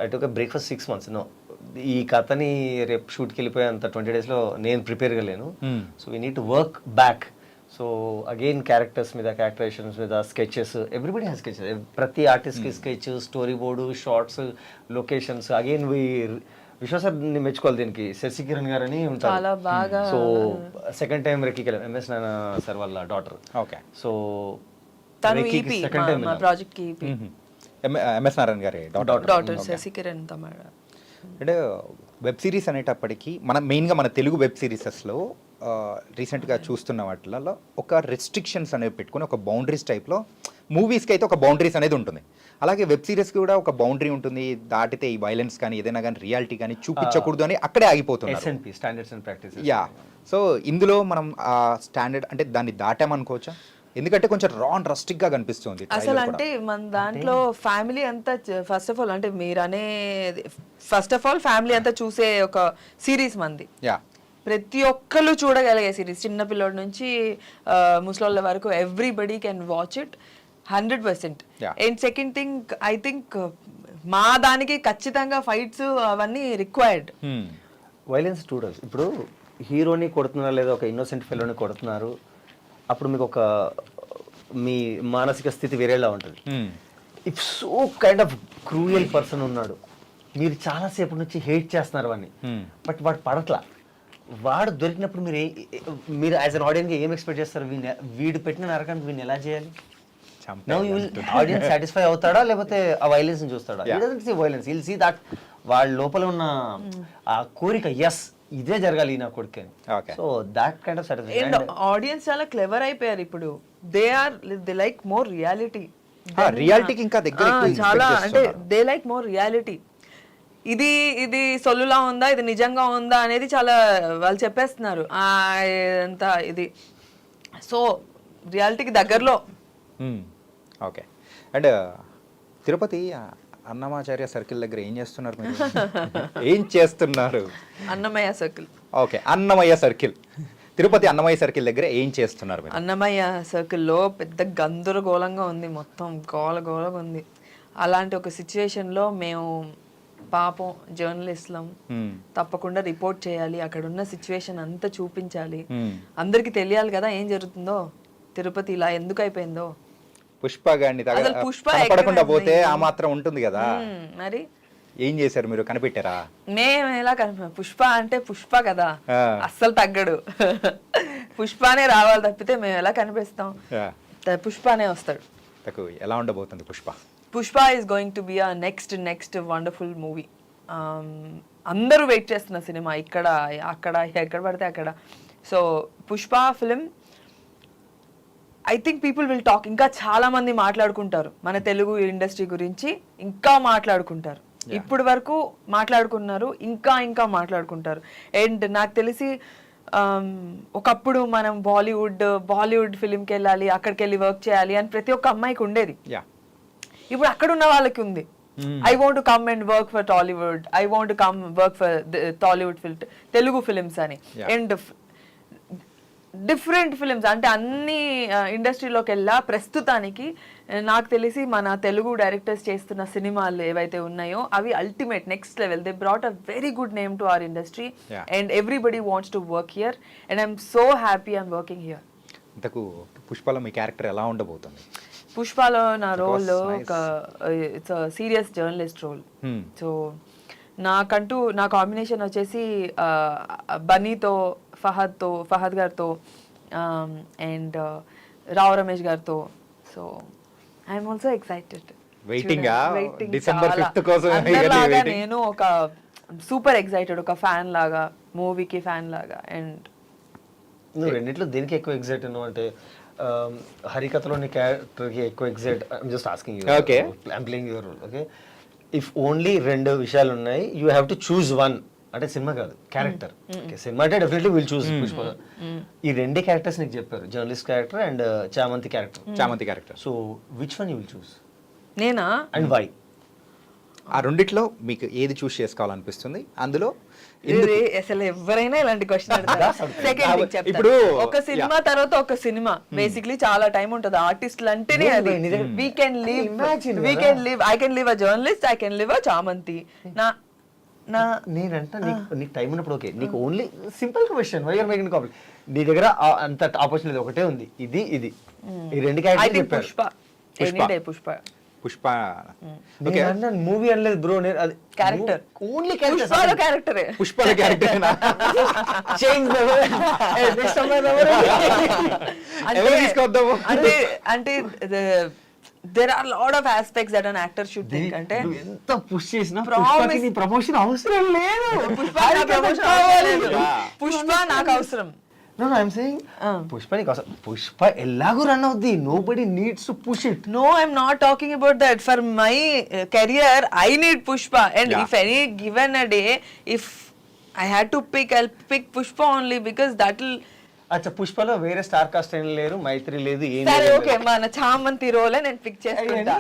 I took breakfast 6 months. No ఈ కథని రేపు షూట్కి వెళ్ళిపోయేంత 20 daysలో నేను ప్రిపేర్గా లేను. So we need to work back. So again characters మీద, క్యారెక్టరైజేషన్స్ మీద, స్కెచెస్, ఎవ్రీబడి హ్యాస్ స్కెచెస్. ప్రతి ఆర్టిస్ట్కి sketch, story board, shorts, locations. Again విశ్వసార్ని మెచ్చుకోవాలి దీనికి. శశి కిరణ్ గారు అని ఉంటారు. So second time recce MS నాన్న సార్ వాళ్ళ డాటర్. ఓకే. సో ప్రాజెక్ట్ కి ఎంఎస్ నారాయణ గారి డాటర్ శశి కిరణ్ తమిళ. అంటే వెబ్ సిరీస్ అనేటప్పటికీ మనం మెయిన్గా మన తెలుగు వెబ్ సిరీసెస్లో రీసెంట్గా చూస్తున్న వాటిలలో ఒక రెస్ట్రిక్షన్స్ అనేవి పెట్టుకుని ఒక బౌండరీస్ టైప్లో మూవీస్కి అయితే ఒక బౌండరీస్ అనేది ఉంటుంది, అలాగే వెబ్ సిరీస్కి కూడా ఒక బౌండరీ ఉంటుంది. దాటితే ఈ వైలెన్స్ కానీ ఏదైనా కానీ రియాలిటీ కానీ చూపించకూడదు అని అక్కడే ఆగిపోతుంది. Standards and practice. Yeah. So ఇందులో మనం ఆ స్టాండర్డ్ అంటే దాన్ని దాటామనుకోవచ్చా? ఎందుకంటే కొంచెం రా అండ్ రస్టిక్ గా కనిపిస్తుంది అసలు. అంటే మన దాంట్లో ఫ్యామిలీ అంతా ఫస్ట్ ఆఫ్ ఆల్ అంటే మీరు అనే ఫస్ట్ ఆఫ్ ఆల్ ఫ్యామిలీ అంతా చూసే ఒక సిరీస్ మంది. ప్రతి ఒక్కళ్ళు చూడగలిగే సిరీస్, చిన్న పిల్లోడి నుంచి ముసలోళ్ళ వరకు everybody can watch it 100%. And second thing I think మా దానికి ఖచ్చితంగా ఫైట్స్ అవన్నీ రిక్వైర్డ్. వైలెన్స్ స్టూడెంట్స్ ఇప్పుడు హీరోని కొడుతున్నారు లేదా ఒక ఇన్నోసెంట్ ఫెలోని కొడుతున్నారు, అప్పుడు మీకు ఒక మీ మానసిక స్థితి వేరేలా ఉంటుంది. If so kind of cruel person ఉన్నాడు, మీరు చాలాసేపు నుంచి హేట్ చేస్తున్నారు వాడిని, బట్ వాడు పడట్లా. వాడు దొరికినప్పుడు మీరు యాజ్ అన్ ఆడియన్గా ఏం ఎక్స్పెక్ట్ చేస్తారు? వీడు పెట్టిన నరకానికి వీడిని ఎలా చేయాలి? Now you will audience satisfy అవుతాడా లేకపోతే ఆ వైలెన్స్ చూస్తాడా? He doesn't see violence, will see that వాళ్ళ లోపల ఉన్న ఆ కోరిక, ఎస్ ఇదే జరగాలి నా కొడుకు అని. Okay. So that kind of satisfaction. And audience చాలా క్లెవర్ అయిపోయారు ఇప్పుడు. They like more reality. రియాలిటీకి ఇంకా దగ్గర ఎక్కువ చాలా expect అంటే చేస్తున్నారు. They like more reality. ఇది సొల్లులా ఉందా, ఇది నిజంగా ఉందా అనేది చాలా వాళ్ళు చెప్పేస్తున్నారు. అంతా ఇది సో రియాలిటీకి దగ్గరలో. Okay. And Tirupati Annamacharya circle దగ్గర ఏం చేస్తున్నారు మీరు? ఏం చేస్తున్నారు? Annamayya circle. Okay, Annamayya circle, Tirupati Annamayya circle దగ్గర ఏం చేస్తున్నారు మీరు? అన్నమయ్య సర్కిల్లో పెద్ద గందరగోళంగా ఉంది, మొత్తం గోలగోళంగా ఉంది. అలాంటి ఒక సిచ్యువేషన్లో మేము పాపం జర్నలిస్ట్లం తప్పకుండా రిపోర్ట్ చేయాలి, అక్కడ ఉన్న సిచ్యువేషన్ అంతా చూపించాలి, అందరికి తెలియాలి కదా ఏం జరుగుతుందో, తిరుపతి ఇలా ఎందుకు అయిపోయిందో. పుష్ప గారిని అసలు పుష్ప కనపడకుండా పోతే ఆ మాత్రం ఉంటుంది కదా. మరి ఏం చేశారు మీరు? కనిపెట్టారా? మేము ఎలా పుష్ప అంటే పుష్ప కదా, అస్సలు తగ్గడు. పుష్పనే రావాలి తప్పితే మేము ఎలా కనిపిస్తాం? పుష్పనే వస్తాడు. ఎలా ఉండబోతుంది Pushpa? Pushpa is going to be a next wonderful movie. అందరూ వెయిట్ చేస్తున్న సినిమా, ఇక్కడ అక్కడ ఎక్కడ పడితే అక్కడ. So Pushpa film I think people will talk. ఇంకా చాలా మంది మాట్లాడుకుంటారు మన తెలుగు ఇండస్ట్రీ గురించి, ఇంకా మాట్లాడుకుంటారు. ఇప్పుడు వరకు మాట్లాడుకున్నారు, ఇంకా మాట్లాడుకుంటారు. అండ్ నాకు తెలిసి ఒకప్పుడు మనం బాలీవుడ్ ఫిలింకి వెళ్ళాలి, అక్కడికి వెళ్ళి వర్క్ చేయాలి అని ప్రతి ఒక్క అమ్మాయికి ఉండేది. ఇప్పుడు అక్కడ ఉన్న వాళ్ళకి ఉంది. I want to come and work for Tollywood, I want to come work for Tollywood Telugu films అని. అండ్ డిఫరెంట్ ఫిలిమ్స్ అంటే అన్ని ఇండస్ట్రీలోకి వెళ్ళా. ప్రస్తుతానికి నాకు తెలిసి మన తెలుగు డైరెక్టర్స్ చేస్తున్న సినిమాలు ఏవైతే ఉన్నాయో అవి ultimate next level. They brought a very good name to our industry and everybody wants to work here and I'm so happy I'm working here. ఇంతకు పుష్పలో మీ క్యారెక్టర్ ఎలా ఉండబోతుంది? పుష్పలో నా రోల్ ఒక it's serious journalist role. So నా combination వచ్చేసి బన్నీతో, ఫహద్ గారితో and Rao Ramesh గారితో. So I'm also excited. December 5th కోసం నేను ఒక సూపర్ ఎక్సైటెడ్, ఒక ఫ్యాన్ లాగా, మూవీకి ఫ్యాన్ లాగా. అండ్ నువ్వు రెండిట్లో దేనికి ఎక్కువ ఎక్సైట్ ఉన్నావు అంటే హరికథలోని క్యారెక్టర్కి ఎక్కువ excite? I'm just asking you. Okay, I'm playing your role. Okay, if only 2 విషయాలు ఉన్నాయి, you have to choose one. అంటే సినిమా కాదు, క్యారెక్టర్. సినిమా అంటే డెఫినెట్లీ విల్ చూస్ పుష్ప. ఈ 2 క్యారెక్టర్స్ నీకు చెప్పారు, journalist character and Chamanthi character. So which one you will choose? నేనా? And why? ఆ రెండిట్లో మీకు ఏది చూస్ చేసుకోవాలనిపిస్తుంది? అందులో అసలు ఎవరైనా ఇలాంటి క్వశ్చన్ ఇప్పుడు ఒక సినిమా తర్వాత ఒక సినిమా బేసిక్లీ చాలా టైం ఉంటుంది ఆర్టిస్టులు అంటేనే. అది we can live I can live a journalist, I can live a Chamanthi. నేనంట నీకు టైం ఉన్నప్పుడు ఓకే, నీకు only simple question, why are making complicate? నీ దగ్గర అంత ఆపర్చునిటీ ఒకటే ఉంది, ఇది ఈ 2 క్యారెక్టర్స్ చెప్పారు. పుష్ప మూవీ అనలేదు బ్రో, నేను అది క్యారెక్టర్, ఓన్లీ క్యారెక్టరే. పుష్ప క్యారెక్టర్ అంటే there are a lot of aspects that an actor should think. అంటే ఎంత పుష్ చేసినా పుష్పకి ప్రమోషన్ అవసరం లేదు. పుష్ప నాకు అవసరం. No, I'm saying పుష్ప నీకు అవసరం. పుష్ప ఎలాగూ రన్ అవుద్ది. Nobody needs to push it. No, I'm not talking about that. For my career, I need Pushpa. And if any given a day, if I had to pick, I'll pick Pushpa only because that will. అచ్చా, పుష్పలో వేరే star cast ఏం లేరు, మైత్రి లేదు, ఏం సరే okay, మన చామంతి రోలే నేను పిక్ చేసుకుంటా.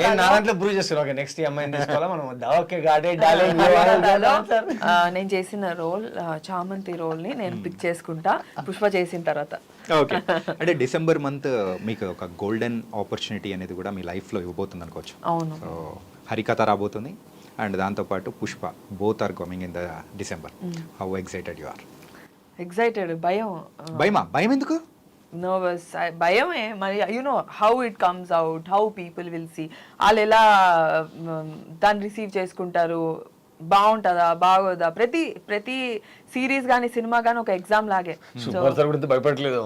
నేను నా దాంట్లో ప్రూవ్ చేస్తాను. ఓకే, నెక్స్ట్ అమ్మాయిని తీసుకోవాలా మనం? ఓకే, నేను చేసిన రోల్ చామంతి రోల్ ని నేను పిక్ చేసుకుంటా పుష్ప చేసిన తర్వాత. ఓకే, అంటే డిసెంబర్ మంత్ మీకు ఒక గోల్డెన్ ఆపర్చునిటీ అనేది కూడా మీ లైఫ్ లో ఇవ్వబోతుంది అనుకోవచ్చు. అవును, హరికథ రాబోతుంది అండ్ దాంతోపాటు Pushpa, both are coming in the December. How excited you are? Excited. భయం ఎందుకు? నర్వస్, భయమే మరి. You know how it comes out, how people will see, వాళ్ళు ఎలా దాన్ని రిసీవ్ చేసుకుంటారు, బాగుంటుందా బాగోదా, ప్రతి సిరీస్ కానీ సినిమా కానీ ఒక ఎగ్జామ్ లాగే. సూపర్ స్టార్ గురించి భయపడలేదు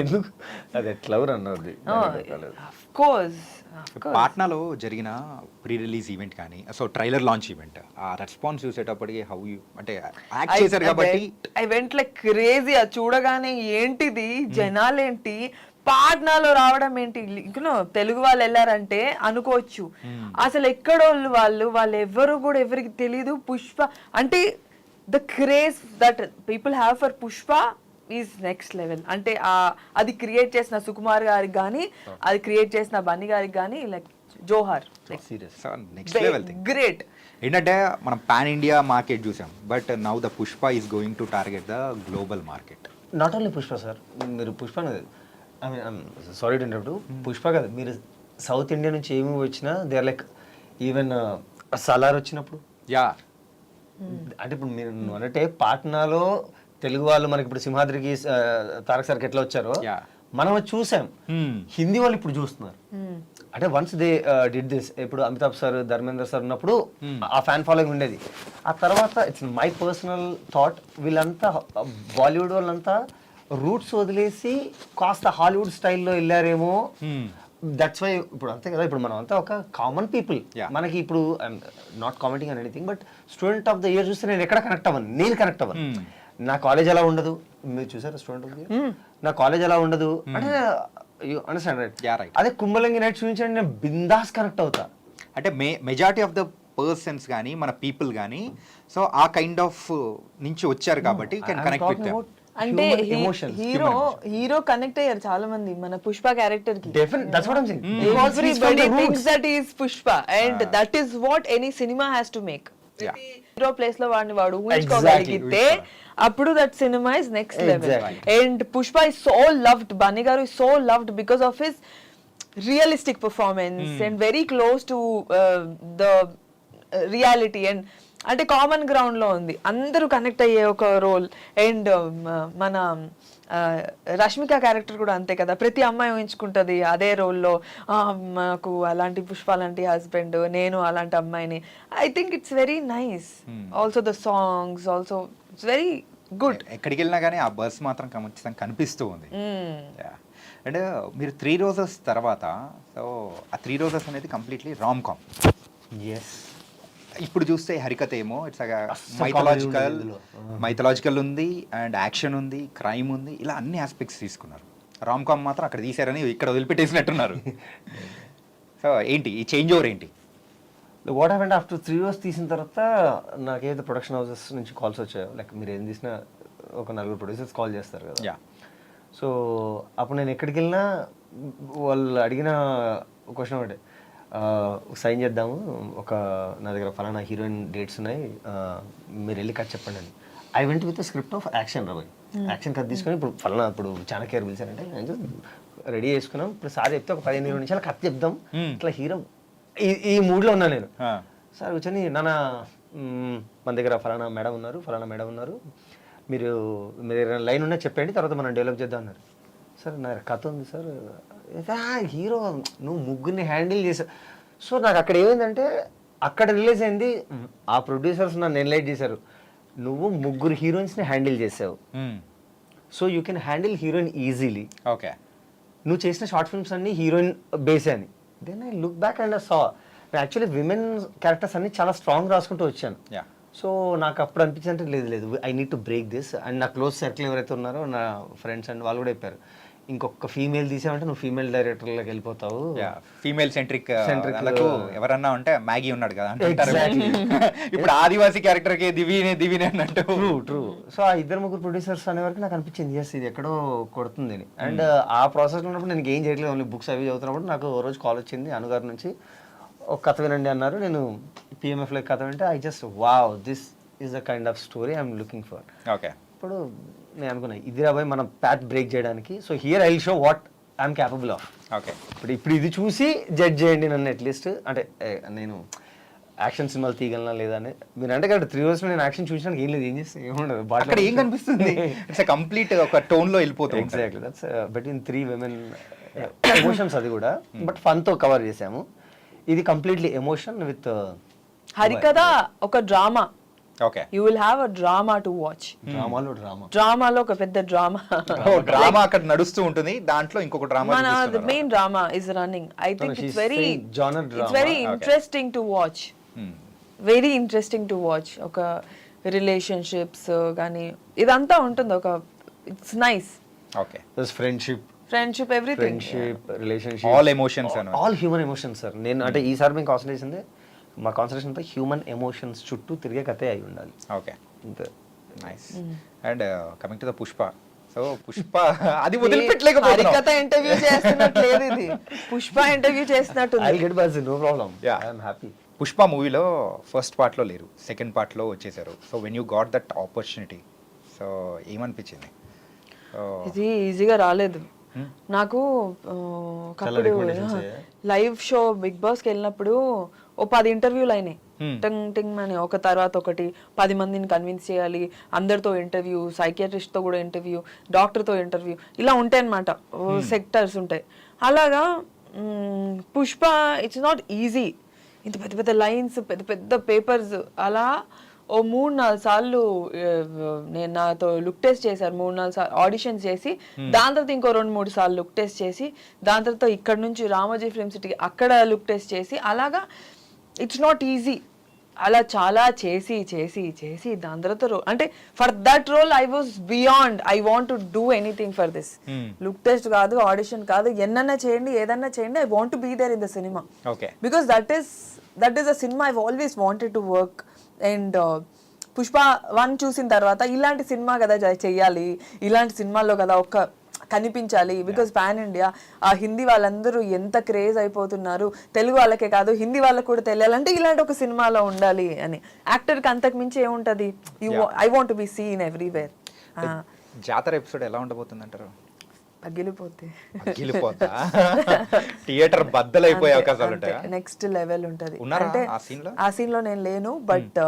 ఎందుకు అది ఎట్లా అన్నది ఆఫ్ కోర్స్ పాట్నాలో జరిగిన ప్రీ రిలీజ్ ఈవెంట్ కానీ సో ట్రైలర్ లాంచ్ ఈవెంట్ ఆ రెస్పాన్స్ చూసేటప్పటికి హౌ యూ అంటే యాక్ట్ చేశారు కాబట్టి ఐ వెంట్ లైక్ క్రేజీ. అది చూడగానే ఏంటిది జనాలేంటి పాట్నాలో రావడం ఏంటి, తెలుగు వాళ్ళు వెళ్ళారంటే అనుకోవచ్చు. అసలు ఎక్కడోళ్ళు వాళ్ళు ఎవ్వరు కూడా ఎవరికి తెలీదు. పుష్ప అంటే the craze that people have for Pushpa is next level. అంటే అది క్రియేట్ చేసిన సుకుమార్ గారికి కానీ అది క్రియేట్ చేసిన బన్నీ గారికి కానీ లైక్ జోహార్, నెక్స్ట్ లెవెల్ గ్రేట్. ఏంటంటే మనం పాన్ ఇండియా మార్కెట్ చూసాం, but now the Pushpa is going to target the global market. Not only Pushpa sir, మీరు Pushpa I mean sorry to interrupt, Pushpa కాదు, మీరు సౌత్ ఇండియా నుంచి ఏమి వచ్చినా they are like even Salaar వచ్చినప్పుడు యా అంటే ఇప్పుడు మీరు అన్నట్టే పాట్నాలో తెలుగు వాళ్ళు మనకి ఇప్పుడు సింహాద్రికి తారక్ సార్కి ఎట్లా వచ్చారో మనం అది చూసాం, హిందీ వాళ్ళు ఇప్పుడు చూస్తున్నారు. అంటే వన్స్ దే డిడ్ దిస్, ఇప్పుడు అమితాబ్ సార్ ధర్మేంద్ర సార్ ఉన్నప్పుడు ఆ ఫ్యాన్ ఫాలోయింగ్ ఉండేది. ఆ తర్వాత ఇట్స్ మై పర్సనల్ థాట్, వీళ్ళంతా బాలీవుడ్ వాళ్ళంతా రూట్స్ వదిలేసి కాస్త హాలీవుడ్ స్టైల్లో వెళ్ళారేమో. దట్స్ వై ఇప్పుడు అంతే కదా, ఇప్పుడు మనం అంతా ఒక కామన్ పీపుల్. మనకి ఇప్పుడు not commenting on anything, but student of the year చూస్తే నేను ఎక్కడ కనెక్ట్ అవ్వను, నేను కనెక్ట్ అవ్వను. నా కాలేజ్ ఎలా ఉండదు, మీరు చూసారా స్టూడెంట్ ఆఫ్ ద ఇయర్, నా కాలేజ్ ఎలా ఉండదు అంటే అండర్స్టాండ్ రైట్. అదే కుంభలంగి నైట్ చూపించండి, నేను బిందాస్ కనెక్ట్ అవుతా. అంటే మెజారిటీ ఆఫ్ ద పర్సన్స్ కానీ మన పీపుల్ కానీ సో ఆ కైండ్ ఆఫ్ నుంచి వచ్చారు కాబట్టి కెన్ కనెక్ట్ విత్ దెం. అంటే హీరో కనెక్ట్ అయ్యారు చాలా మంది మన పుష్ప క్యారెక్టర్ కి. Everybody thinks that he is Pushpa and that is what any cinema has to make. Hero place లో వాడు ఊహించుకోగలిగితే అప్పుడు that cinema is next level. And Pushpa is so loved, Bunny గారు is so loved because of his realistic performance and very close to the reality. And అంటే common ground లో ఉంది, అందరూ connect అయ్యే ఒక రోల్. అండ్ మన రష్మిక క్యారెక్టర్ కూడా అంతే కదా, ప్రతి అమ్మాయి ఊహించుకుంటది అదే రోల్లో, మాకు అలాంటి పుష్ప లాంటి హస్బెండ్, నేను అలాంటి అమ్మాయిని. I think it's very nice. Also the songs also it's very good. ఎక్కడికి వెళ్ళినా కానీ ఆ బస్ మాత్రం ఖచ్చితంగా కనిపిస్తూ ఉంది. అండ్ మీరు 3 రోజెస్ తర్వాత, సో ఆ 3 రోజెస్ అనేది కంప్లీట్లీ రామ్ కామ్. ఎస్, ఇప్పుడు చూస్తే హరికథ ఏమో ఇట్స్ మైథలాజికల్ ఉంది అండ్ యాక్షన్ ఉంది, క్రైమ్ ఉంది, ఇలా అన్ని ఆస్పెక్ట్స్ తీసుకున్నారు. రామ్ కామ్ మాత్రం అక్కడ తీసారని ఇక్కడ వదిలిపెట్టేసినట్టున్నారు. సో ఏంటి ఈ చేంజ్ ఓవర్ ఏంటి? వాట్ హ్యాపెండ్ ఆఫ్టర్ 3 రోజెస్ తీసిన తర్వాత నాకేదైతే ప్రొడక్షన్ హౌసెస్ నుంచి కాల్స్ వచ్చాయో, లైక్ మీరు ఏం తీసినా ఒక 4 ప్రొడ్యూసర్స్ కాల్ చేస్తారు కదా. సో అప్పుడు నేను ఎక్కడికి వెళ్ళినా వాళ్ళు అడిగిన క్వశ్చన్ ఒకటే, సైన్ చేద్దాము, ఒక నా దగ్గర ఫలానా హీరోయిన్ డేట్స్ ఉన్నాయి, మీరు వెళ్ళి కథ చెప్పండి అని. I went with script of action రాబోయ్, యాక్షన్ కథ తీసుకొని ఇప్పుడు ఫలానా ఇప్పుడు చాణక్య పిలిచారంటే నేను రెడీ చేసుకున్నాం, ఇప్పుడు సార్ చెప్తే ఒక 15-20 నిమిషాలు కథ చెప్దాం, ఇట్లా హీరో ఈ మూడ్లో ఉన్నాను నేను. సార్ కూర్చొని నాన్న మన దగ్గర ఫలానా మేడం ఉన్నారు, మీరు లైన్ ఉన్నా చెప్పండి, తర్వాత మనం డెవలప్ చేద్దాం అన్నారు. సార్ నా కథ ఉంది సార్, హీరో నువ్వు ముగ్గురిని హ్యాండిల్ చేసావు. సో నాకు అక్కడ ఏమైందంటే, అక్కడ రిలీజ్ అయింది, ఆ ప్రొడ్యూసర్స్ నన్ను ఎన్లైట్ చేశారు, నువ్వు 3 హీరోయిన్స్ని హ్యాండిల్ చేసావు, so you can handle heroine easily. Okay, నువ్వు చేసిన షార్ట్ ఫిల్మ్స్ అన్ని హీరోయిన్ బేసే అని. Then I look back and saw actually women characters అన్ని చాలా స్ట్రాంగ్ రాసుకుంటూ వచ్చాను. సో నాకు అప్పుడు అనిపించింది అంటే లేదు I need to break this. And నా క్లోజ్ సర్కిల్ ఎవరైతే ఉన్నారో నా ఫ్రెండ్స్ అండ్ వాళ్ళు కూడా చెప్పారు, ఇంకొక ఫీమేల్ తీసామంటే నువ్వు ఫీమేల్ డైరెక్టర్లోకి వెళ్ళిపోతావు. ఫీమేల్ సెంట్రిక్ ఎవరన్నా ఉంటే మ్యాగీ ఉన్నాడు కదా ఇప్పుడు ఆదివాసీ క్యారెక్టర్ కి దివినే అన్నట్టు. ట్రూ. సో ఆ 2-3 ప్రొడ్యూసర్స్ అనే వరకు నాకు అనిపించింది ఎస్ ఇది ఎక్కడో కొడుతుంది అని. అండ్ ఆ ప్రాసెస్ ఉన్నప్పుడు నేను ఏం చేయట్లేదు, ఓన్లీ బుక్స్ అవి చదువుతున్నప్పుడు నాకు ఓ రోజు కాల్ వచ్చింది అనుగారి నుంచి, ఒక కథ వినండి అన్నారు. నేను పిఎంఎఫ్లో కథ వింటే I just wow, this is the kind of story I'm looking for. Okay, ఇప్పుడు నేను అనుకున్నా ఇది రాబోయే మనం ప్యాత్ బ్రేక్ చేయడానికి. So here I will show what I'm capable of. Okay, ఇప్పుడు ఇది చూసి జడ్జ్ చేయండి నన్ను అట్లీస్ట్. అంటే నేను యాక్షన్ సినిమాలు తీయగలనా లేదా అని. మీరు అంటే కదా 3 రోజులు నేను యాక్షన్ చూసినానికి ఏం లేదు, ఏం చేస్తే ఏముండదు, అక్కడ ఏం కనిపిస్తుంది, ఇట్స్ కంప్లీట్ ఒక టోన్ లో వెళ్ళిపోతుంది. Exactly, that's between 3 women emotions, అది కూడా బట్ ఫన్ తో కవర్ చేసాము. ఇది కంప్లీట్లీ ఎమోషన్ విత్ హరికథ ఒక drama, okay. You will have a drama to watch. డ్రామాలో డ్రామాలో ఒక పెద్ద డ్రామా, డ్రామా అక్కడ నడుస్తూ ఉంటుంది, దాంట్లో ఇంకొక డ్రామా మన main drama is running. I think she's it's very saying genre it's drama. Very interesting to watch, very interesting to watch. ఒక రిలేషన్షిప్స్ కానీ ఇదంతా ఉంటుంది, ఒక it's nice. Okay. Friendship everything, relationship, all emotions all human emotions sir. నేను అంటే ఈసారి మేము concentrate చేసింది, మా కాన్సన్ట్రేషన్ అంతా హ్యూమన్ ఎమోషన్స్ చుట్టూ తిరిగే కథే అయి ఉండాలి. ఓకే, అంతే. Nice. And coming to the Pushpa, so Pushpa అది వదిలిపెట్టలేకపోతున్నాం. హరికథ ఇంటర్వ్యూ చేస్తున్నట్టు లేదు ఇది, పుష్ప ఇంటర్వ్యూ చేస్తున్నట్టు. I'll get busy, no problem. Yeah. I am happy. Pushpa మూవీలో ఫస్ట్ పార్ట్లో లేరు, సెకండ్ పార్ట్లో వచ్చేసారు. So when you got that opportunity, so ఏమనిపించింది? ఇది ఈజీగా రాలేదు నాకు. ఒకప్పుడు లైవ్ షో బిగ్ బాస్కి వెళ్ళినప్పుడు ఓ 10 ఇంటర్వ్యూలు అయినాయి, టింగ్ టింగ్ అని ఒక తర్వాత ఒకటి. 10 మందిని కన్విన్స్ చేయాలి, అందరితో ఇంటర్వ్యూ, సైకియాట్రిస్ట్తో కూడా ఇంటర్వ్యూ, డాక్టర్తో ఇంటర్వ్యూ, ఇలా ఉంటాయి అన్నమాట, సెక్టర్స్ ఉంటాయి. అలాగా పుష్ప ఇట్స్ నాట్ ఈజీ. ఇంత పెద్ద పెద్ద లైన్స్, పెద్ద పెద్ద పేపర్స్. అలా ఓ 3-4 సార్లు నేను నాతో లుక్ టెస్ట్ చేశారు, 3-4 సార్లు ఆడిషన్స్ చేసి, దాని తర్వాత ఇంకో 2-3 సార్లు లుక్ టెస్ట్ చేసి, దాని తర్వాత ఇక్కడ నుంచి రామోజీ ఫిల్మ్ సిటీకి అక్కడ లుక్ టెస్ట్ చేసి, అలాగా ఇట్స్ నాట్ ఈజీ. అలా చాలా చేసి చేసి చేసి దాని తర్వాత అంటే for that role I was beyond, I want to do anything for this. Look test కాదు, ఆడిషన్ కాదు, ఎన్నన్నా చేయండి, ఏదన్నా చేయండి, I want to be there in the cinema. Because that is a cinema I always wanted to work. And Pushpa 1 చూసిన తర్వాత ఇలాంటి cinema కదా చెయ్యాలి, ఇలాంటి సినిమాల్లో కదా ఒక్క కనిపించాలి. బికాస్ పాన్ ఇండియా, ఆ హిందీ వాళ్ళందరూ ఎంత క్రేజ్ అయిపోతున్నారు, తెలుగు వాళ్ళకే కాదు హిందీ వాళ్ళకి కూడా తెలియాలంటే ఇలాంటి ఒక సినిమాలో ఉండాలి అని. యాక్టర్కి అంతకు మించి ఏముంటది, I want be seen everywhere. జాతర ఎపిసోడ్ ఎలా ఉండబోతుంది అంటారు? పగిలిపోతే థియేటర్ బద్దలైపోయే అవకాశాలు ఉంటాయి. నెక్స్ట్ లెవెల్ ఉంటది. అంటే ఆ సీన్ లో నేను లేను, బట్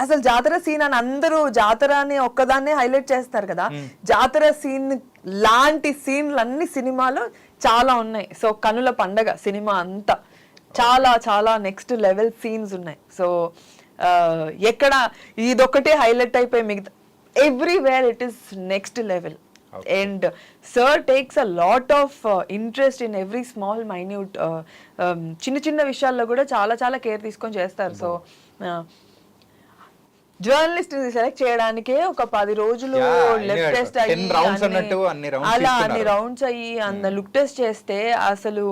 అసలు జాతర సీన్ అని అందరూ జాతర అని ఒక్కదాన్నే హైలైట్ చేస్తారు కదా, జాతర సీన్ లాంటి సీన్లు అన్ని సినిమాలో చాలా ఉన్నాయి. సో కనుల పండగ సినిమా అంతా చాలా చాలా నెక్స్ట్ లెవెల్ సీన్స్ ఉన్నాయి. సో ఎక్కడ ఇదొక్కటే హైలైట్ అయిపోయి మిగతా everywhere it is next level. And sir takes a lot of interest in every small minute చిన్న చిన్న విషయాల్లో కూడా చాలా చాలా కేర్ తీసుకొని చేస్తారు. సో జర్నలిస్ట్ సెలెక్ట్ చేయడానికే ఒక 10 రోజులు లెఫ్ట్ టెస్ట్ అయ్యి అలా అన్ని రౌండ్స్ అయ్యి అంత లుక్ టెస్ట్ చేస్తే అసలు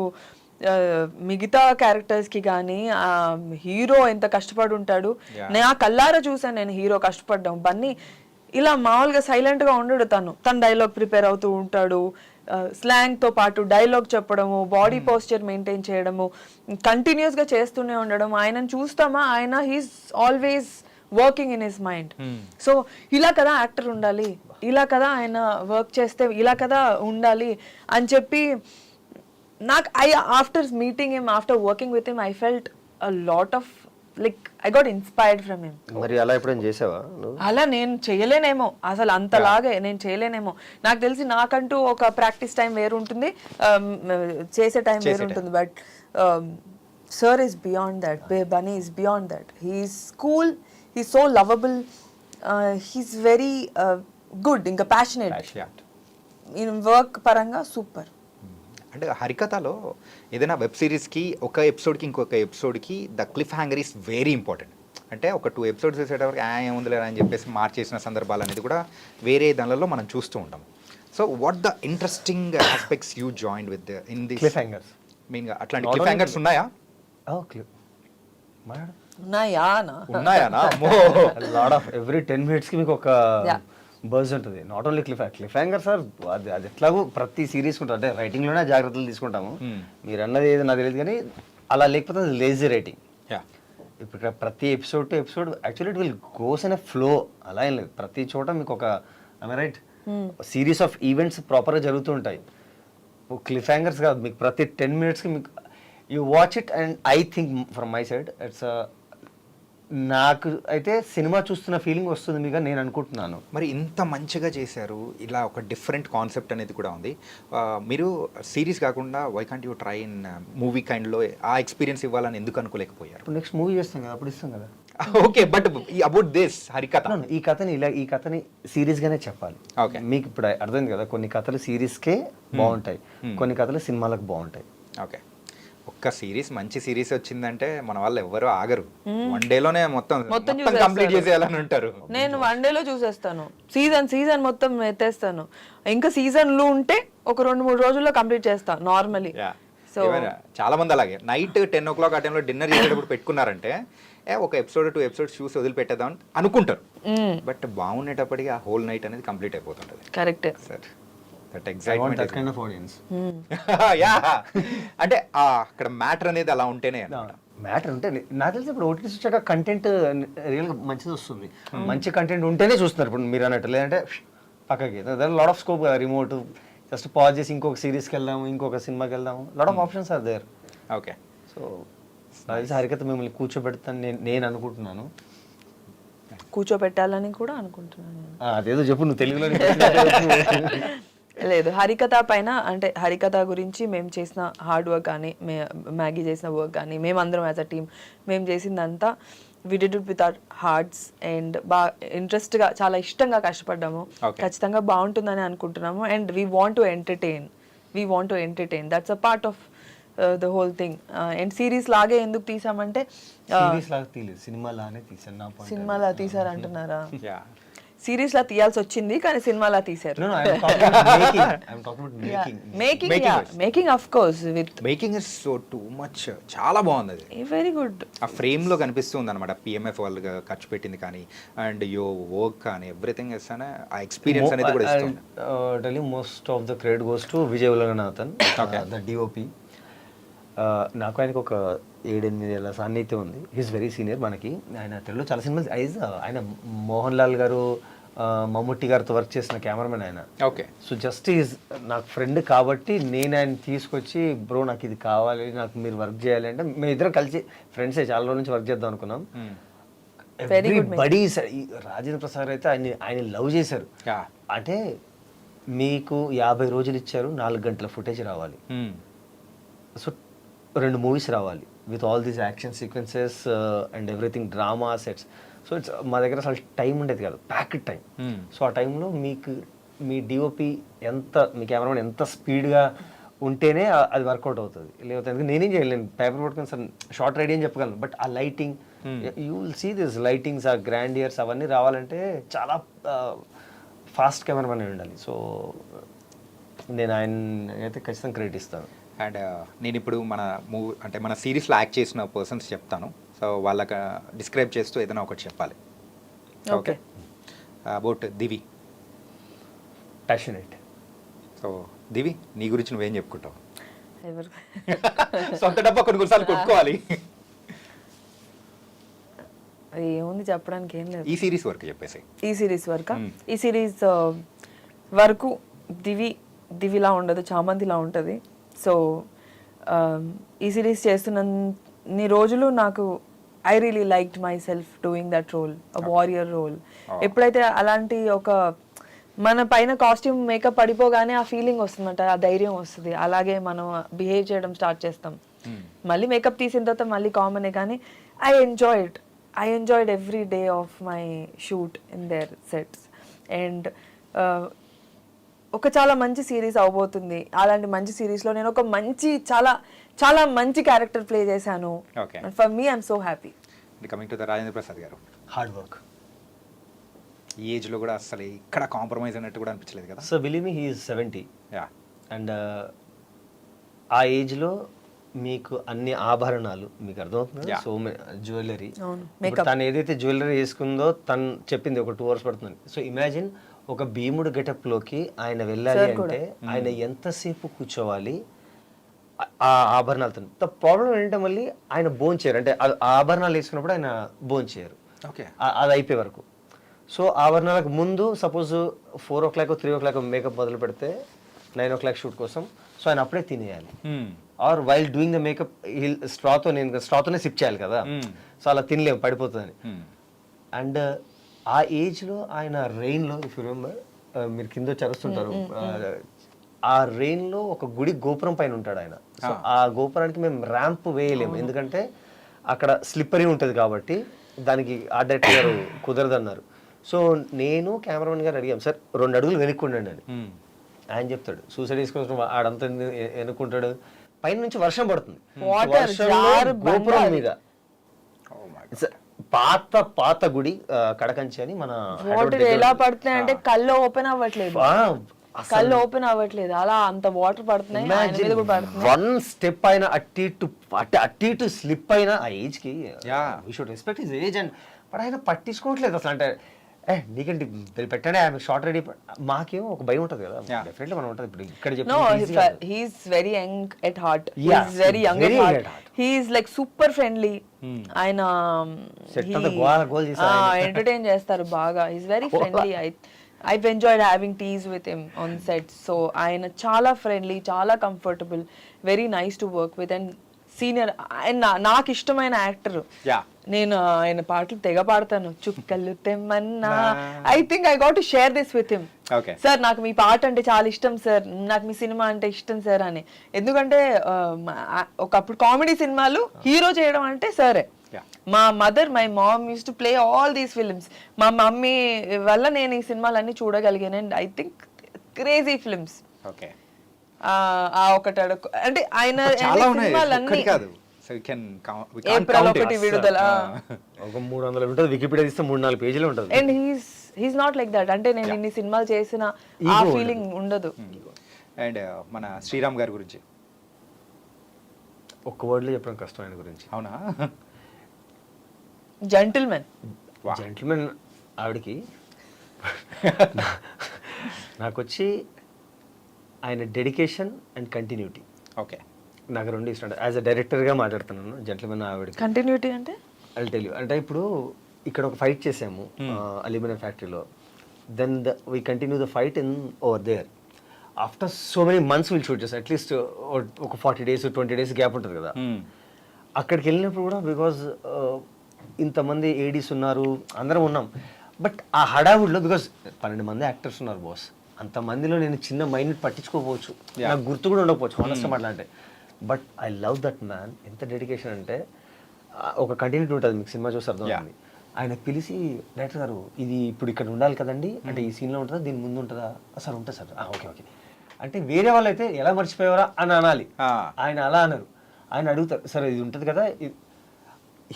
మిగతా క్యారెక్టర్స్ కి కానీ హీరో ఎంత కష్టపడి ఉంటాడు. నేను ఆ కల్లారా చూసాను, నేను హీరో కష్టపడ్డాం. బన్నీ ఇలా మామూలుగా సైలెంట్ గా ఉండడు, తన డైలాగ్ ప్రిపేర్ అవుతూ ఉంటాడు, స్లాంగ్ తో పాటు డైలాగ్ చెప్పడము, బాడీ పోస్చర్ మెయింటైన్ చేయడము, కంటిన్యూస్ గా చేస్తూనే ఉండడం. ఆయనను చూస్తామా, ఆయన he's always working in his mind. So ఇలా కదా యాక్టర్ ఉండాలి, ఇలా కదా ఆయన వర్క్ చేస్తే ఇలా కదా ఉండాలి అని చెప్పి నాకు after meeting him, after working with him, I felt a lot of like I got inspired from him. మరి అలా ఎప్పుడైనా చేసావా? అలా నేను చేయలేనేమో, అసలు అంతలాగే నేను చేయలేనేమో. నాకు తెలిసి నాకంటూ ఒక ప్రాక్టీస్ టైం వేరు ఉంటుంది, చేసే టైం వేరు ఉంటుంది. But sir is beyond that, Bunny is beyond that. He's cool, he's so lovable, he's very good, ఇంకా ప్యాషనేట్ ఇన్ వర్క్ పరంగా సూపర్. అంటే హరికథలో ఏదైనా వెబ్ సిరీస్కి ఒక ఎపిసోడ్కి ఇంకొక ఎపిసోడ్కి the cliffhanger is very important. అంటే ఒక 2 ఎపిసోడ్స్ వేసేటప్పుడు ఏముందిలేరా అని చెప్పేసి మార్చేసిన సందర్భాలు అనేది కూడా వేరే దానిలో మనం చూస్తూ ఉంటాం. So what the interesting aspects you join with in the cliff hangers? మెయిన్గా అట్లాంటి క్లిఫ్ హ్యాంగర్స్ ఉన్నాయా? ఉన్నాయా? లాట్ ఆఫ్ ఎవ్రీ 10 minutes కి మీకు ఒక బర్జ్ ఉంటుంది. Not only cliff hanger sir, అది ఎట్లాగో ప్రతి సిరీస్ ఉంటుంది. అంటే రైటింగ్లోనే జాగ్రత్తలు తీసుకుంటాము. మీరు అన్నది ఏదో నాకు తెలియదు, కానీ అలా లేకపోతే అది లేజీ రైటింగ్. ఇప్పుడు ప్రతి episode to episode actually it will goes in a flow. అలా ఏం లేదు, ప్రతి చోట మీకు ఒక రైట్ సిరీస్ ఆఫ్ ఈవెంట్స్ ప్రాపర్గా జరుగుతూ ఉంటాయి. క్లిఫ్ హ్యాంగర్స్ కాదు, మీకు ప్రతి 10 minutes కి మీకు you watch it. And I think from my side it's నాకు అయితే సినిమా చూస్తున్న ఫీలింగ్ వస్తుంది మీకు నేను అనుకుంటున్నాను. మరి ఇంత మంచిగా చేశారు, ఇలా ఒక డిఫరెంట్ కాన్సెప్ట్ అనేది కూడా ఉంది. మీరు సిరీస్ కాకుండా why can't you try in movie కైండ్లో ఆ ఎక్స్పీరియన్స్ ఇవ్వాలని ఎందుకు అనుకోలేకపోయారు? ఇప్పుడు నెక్స్ట్ మూవీ చేస్తాం కదా, అప్పుడు ఇస్తాం కదా. ఓకే, బట్ అబౌట్ దిస్ హరికథ, ఈ కథని సీరియస్ గానే చెప్పాలి. Okay. మీకు ఇప్పుడు అర్థమైంది కదా, కొన్ని కథలు సిరీస్కే బాగుంటాయి, కొన్ని కథలు సినిమాలకు బాగుంటాయి. ఓకే, ఒక్క సిరీస్ మంచి సిరీస్ వచ్చిందంటే మన వాళ్ళు ఎవ్వరూ ఆగరు, వన్ డేలోనే మొత్తం కంప్లీట్ చేసేయాలని ఉంటారు. నేను వన్ డేలో చూసేస్తాను, సీజన్ మొత్తం ఎత్తేస్తాను. ఇంకా సీజన్లు ఉంటే ఒక 2-3 రోజుల్లో కంప్లీట్ చేస్తాను నార్మలీ. సో చాలా మంది అలాగే నైట్ 10 o'clock ఆ టైంలో డిన్నర్ చేసేటప్పుడు పెట్టుకున్నారంటే ఒక ఎపిసోడ్ 2 episodes చూసి వదిలిపెట్టేద్దాం అనుకుంటారు, బట్ బాగుండేటప్పటికి ఆ హోల్ నైట్ అనేది కంప్లీట్ అయిపోతుంటది. Correct sir that excitement audience yeah, అంటే అక్కడ మ్యాటర్ అనేది అలా ఉంటేనే అన్నమాట. మ్యాటర్ ఉంటే నాకు తెలిసి ఇప్పుడు ఓటీటీస్ వచ్చాక కంటెంట్ రియల్గా మంచిది వస్తుంది. మంచి కంటెంట్ ఉంటేనే చూస్తున్నారు ఇప్పుడు మీరు అన్నట్టు, లేదంటే పక్కకి లాట్ ఆఫ్ స్కోప్ కదా. రిమోట్ జస్ట్ పాజ్ చేసి ఇంకొక సిరీస్కి వెళ్దాము, ఇంకొక సినిమాకి వెళ్దాము, lot of options are there. Okay, so నాకు తెలిసి హరికథ మిమ్మల్ని కూర్చోబెడతాను నేను అనుకుంటున్నాను. కూర్చోపెట్టాలని కూడా అనుకుంటున్నాను. అదేదో చెప్పు నువ్వు తెలుగులో. లేదు, హరికథ పైన అంటే హరికథ గురించి మేము చేసిన హార్డ్ వర్క్ కానీ, మ్యాగీ చేసిన వర్క్ కానీ, మేమందరం యాజ్ అ టీమ్ మేము చేసిందంతా we did it with our hearts and బాగా ఇంట్రెస్ట్గా చాలా ఇష్టంగా కష్టపడ్డాము. ఖచ్చితంగా బాగుంటుందని అనుకుంటున్నాము. And we want to entertain that's a part of the whole thing. And series లాగే ఎందుకు తీసామంటే సినిమాలా తీసారంటున్నారా? సిరీస్ లా తీయాల్సి వచ్చింది కానీ సినిమాలా తీసారు. Making of course with making is so too much, చాలా బాగుంది అది, వెరీ గుడ్. ఆ ఫ్రేమ్ లో కనిపిస్తుంది అనమాట పిఎంఎఫ్ వాళ్ళు ఖర్చు పెట్టింది కానీ, అండ్ యో వర్క్ కానీ ఎవ్రీథింగ్ ఇస్తానే ఆ ఎక్స్పీరియన్స్ అనేది కూడా ఇస్తుంది. Most of the credit goes to Vijay Ulaganathan, the DOP. నాకు ఆయనకు ఒక 7-8 ఏళ్ళ సాన్నిధ్యం ఉంది. హీస్ వెరీ సీనియర్ మనకి. ఆయన తెలుగులో చాలా సినిమాలు ఆయన మోహన్ లాల్ గారు, మమ్ముట్టి గారితో వర్క్ చేసిన కెమెరామెన్ ఆయన. ఓకే, సో జస్ట్ ఈజ్ నాకు ఫ్రెండ్ కాబట్టి నేను ఆయన తీసుకొచ్చి బ్రో నాకు ఇది కావాలి, నాకు మీరు వర్క్ చేయాలి అంటే మేము ఇద్దరం కలిసి ఫ్రెండ్సే చాలా రోజుల నుంచి వర్క్ చేద్దాం అనుకున్నాం. ఎవ్రీబడీ రాజేంద్ర ప్రసాద్ అయితే ఆయన లవ్ చేశారు. అంటే మీకు 50 రోజులు ఇచ్చారు, 4 గంటల ఫుటేజ్ రావాలి, సో 2 మూవీస్ రావాలి with all these action sequences and everything, drama sets. So it's మా దగ్గర అసలు టైం ఉండేది కాదు, ప్యాక్డ్ టైం. సో ఆ టైంలో మీకు మీ డిఓపి ఎంత, మీ కెమెరామెన్ ఎంత స్పీడ్గా ఉంటేనే అది వర్కౌట్ అవుతుంది. లేకపోతే నేనేం చేయలేను, పేపర్ పట్టుకొని సార్ షార్ట్ రెడీ అని చెప్పగలను, బట్ ఆ lighting you will see this lightings, ఆ గ్రాండియర్స్ అవన్నీ రావాలంటే చాలా ఫాస్ట్ కెమెరామెన్ అయి ఉండాలి. సో నేను ఆయన అయితే ఖచ్చితంగా క్రెడిట్ ఇస్తాను. అండ్ నేను ఇప్పుడు మన మూవీ అంటే మన సిరీస్లో యాక్ట్ చేసిన పర్సన్స్ చెప్తాను, సో వాళ్ళకి డిస్క్రైబ్ చేస్తూ ఏదైనా ఒకటి చెప్పాలి. Okay, about Divi. Passionate. So Divi, నీ గురించి నువ్వేం చెప్పుకుంటావు? సొంత డబ్బా కొన్నిసార్లు కొట్టుకోవాలి. ఏముంది చెప్పడానికి, ఏం లేదు. ఈ సిరీస్ వరకు చెప్పేసి. ఈ సిరీస్ వరకు దివిలా ఉండదు, చామంతిలా ఉంటుంది. సో ఈ సిరీస్ చేస్తున్నన్ని రోజులు నాకు I really liked myself doing that role, a warrior role. ఎప్పుడైతే అలాంటి ఒక మన పైన కాస్ట్యూమ్ మేకప్ పడిపోగానే ఆ ఫీలింగ్ వస్తుందంట, ఆ ధైర్యం వస్తుంది, అలాగే మనం బిహేవ్ చేయడం స్టార్ట్ చేస్తాం. మళ్ళీ మేకప్ తీసిన తర్వాత మళ్ళీ కామనే, కానీ I enjoyed every day of my shoot in there sets. And ఒక చాలా మంచి సిరీస్ అవబోతుంది. అలాంటి మంచి సిరీస్లో నేను ఒక మంచి చాలా చాలా మంచి క్యారెక్టర్ ప్లే చేశాను. For me I'm so happy. Coming to the Rajendra Prasad గారు, హార్డ్ వర్క్. ఈ ఏజ్లో కూడా అసలు ఇక్కడ కాంప్రమైజ్ అన్నట్టు కూడా అనిపించలేదు కదా? So believe me, he is 70. And ఆ ఏజ్లో మీకు అన్ని ఆభరణాలు మీకు అర్థమవుతుంది, సో జ్యువెలరీ. తను ఏదైతే జ్యువెలరీ వేసుకుందో తను చెప్పింది ఒక 2 hours పడుతుంది. సో ఇమాజిన్ ఒక భీముడు గెటప్లోకి ఆయన వెళ్ళాలి అంటే ఆయన ఎంతసేపు కూర్చోవాలి ఆ ఆభరణాలతో. ద ప్రాబ్లం ఏంటంటే మళ్ళీ ఆయన బోన్ చేయరు, అంటే ఆ ఆభరణాలు వేసుకున్నప్పుడు ఆయన బోన్ చేయరు, అది అయిపోయే వరకు. సో ఆభరణాలకు ముందు సపోజ్ 4 o'clock 3 o'clock మేకప్ మొదలు పెడితే 9 o'clock షూట్ కోసం, సో ఆయన అప్పుడే తినేయాలి. Or while doing the makeup స్ట్రాతోనే సిప్ చేయాలి కదా, సో అలా తినలేము పడిపోతుందని. అండ్ ఆ ఏజ్లో ఆయన రెయిన్లో, ఇఫ్ యూ రిమెంబర్, మీరు కింద చరుస్తుంటారు, ఆ రెయిన్లో ఒక గుడి గోపురం పైన ఉంటాడు ఆయన. సో ఆ గోపురానికి మేము ర్యాంప్ వేయలేము, ఎందుకంటే అక్కడ స్లిప్పరీ ఉంటుంది కాబట్టి దానికి ఆ డైరెక్టర్ గారు కుదరదన్నారు. సో నేను కెమెరామెన్ గారు అడిగాం, సార్ 2 అడుగులు వెనుక్కుండండి అని. ఆయన చెప్తాడు సూసైడ్ చేసుకుని ఆడంతా వెనుక్కుంటాడు, పైన నుంచి వర్షం పడుతుంది, గోపురం మీద పాత గుడి కడకంచి అని మన వాటర్ ఎలా పడుతున్నాయి అంటే కళ్ళు ఓపెన్ అవ్వట్లేదు, కళ్ళు ఓపెన్ అవ్వట్లేదు, అలా అంత వాటర్ పడుతున్నాయి. వన్ స్టెప్ అయినా అట్టి ఇటు స్లిప్ అయినా ఆ ఏజ్ కి we should respect his age. And but ఆయన పట్టించుకోవట్లేదు అసలు. అంటే నీకంటే పెట్టండి ఆమె షార్ట్ రెడీ, మాకేమో ఒక భయం ఉంటుంది కదా, డెఫినెట్లీ మనం ఉంటుంది. ఇప్పుడు ఇక్కడ చెప్పి he's very young at heart, he's very young at heart, he's like super friendly. ఆయన ఎంటర్టైన్ చేస్తారు బాగా, he's very friendly. I've enjoyed having teas with him on set. So ఆయన చాలా ఫ్రెండ్లీ, చాలా comfortable, very nice to work with. And senior, and నాకు ఇష్టమైన actor. నేను ఆయన పాటలు తెగ పాడతాను, చుక్కలు తెమ్మన్నా. I think I got to share this with him. Sir నాకు మీ పాట అంటే చాలా ఇష్టం సార్, నాకు మీ సినిమా అంటే ఇష్టం సార్ అని. ఎందుకంటే ఒకప్పుడు కామెడీ సినిమాలు హీరో చేయడం అంటే సరే. మా mother, my mom used to play all these films. మా మమ్మీ వల్ల నేను ఈ సినిమాలన్నీ చూడగలిగాను. And I think crazy films. ఒకటి అంటే ఆయన సినిమాలన్నీ ఏప్రిల్ 1 విడుదల, ఒక 300 ఉంటుంది, వికీపీడియా తీస్తే 3-4 పేజీలు ఉంటుంది. And he's not like that. అంటే నేను ఇన్ని సినిమాలు చేసిన ఆ ఫీలింగ్ ఉండదు. అండ్ మన శ్రీరామ్ గారి గురించి ఒక్క వర్డ్ లో చెప్పడం కష్టం ఆయన గురించి. అవునా? జెంటిల్మెన్ ఆవిడకి నాకు వచ్చి ఆయన డెడికేషన్ అండ్ కంటిన్యూటీ. ఓకే, నాకు 2 ఇష్టం. యాజ్ అ డైరెక్టర్గా మాట్లాడుతున్నాను. జెంటిల్మెన్ ఆవిడకి కంటిన్యూటీ అంటే ఐ టెల్ యూ. అంటే ఇప్పుడు ఇక్కడ ఒక ఫైట్ చేసాము అల్యూమినియం ఫ్యాక్టరీలో, then we continue the fight in over there. After so many months will shoot చేస్తాం, అట్లీస్ట్ ఒక 40 days 20 days గ్యాప్ ఉంటుంది కదా. అక్కడికి వెళ్ళినప్పుడు కూడా, బికాజ్ ఇంతమంది ఏడీస్ ఉన్నారు, అందరం ఉన్నాం, బట్ ఆ హడావుడిలో, బికాజ్ 12 మంది యాక్టర్స్ ఉన్నారు బాస్, అంతమందిలో నేను చిన్న మైండ్ పట్టించుకోకపోవచ్చు, నాకు గుర్తు కూడా ఉండకపోవచ్చు హానెస్ట్గా మాట్లాడితే. But I love that man. ఎంత డెడికేషన్ అంటే ఒక కంటిన్యూటీ ఉంటుంది, మీకు సినిమా చూసి అర్థమవుతుంది. ఆయన పిలిచి, డైరెక్టర్ గారు ఇది ఇప్పుడు ఇక్కడ ఉండాలి కదండి, అంటే ఈ సీన్లో ఉంటుందా, దీని ముందు ఉంటుందా? సార్ ఉంటుంది సార్. ఓకే ఓకే అంటే వేరే వాళ్ళు అయితే ఎలా మర్చిపోయారా అని అనాలి, ఆయన అలా అన్నారు. ఆయన అడుగుతారు, సార్ ఇది ఉంటుంది కదా.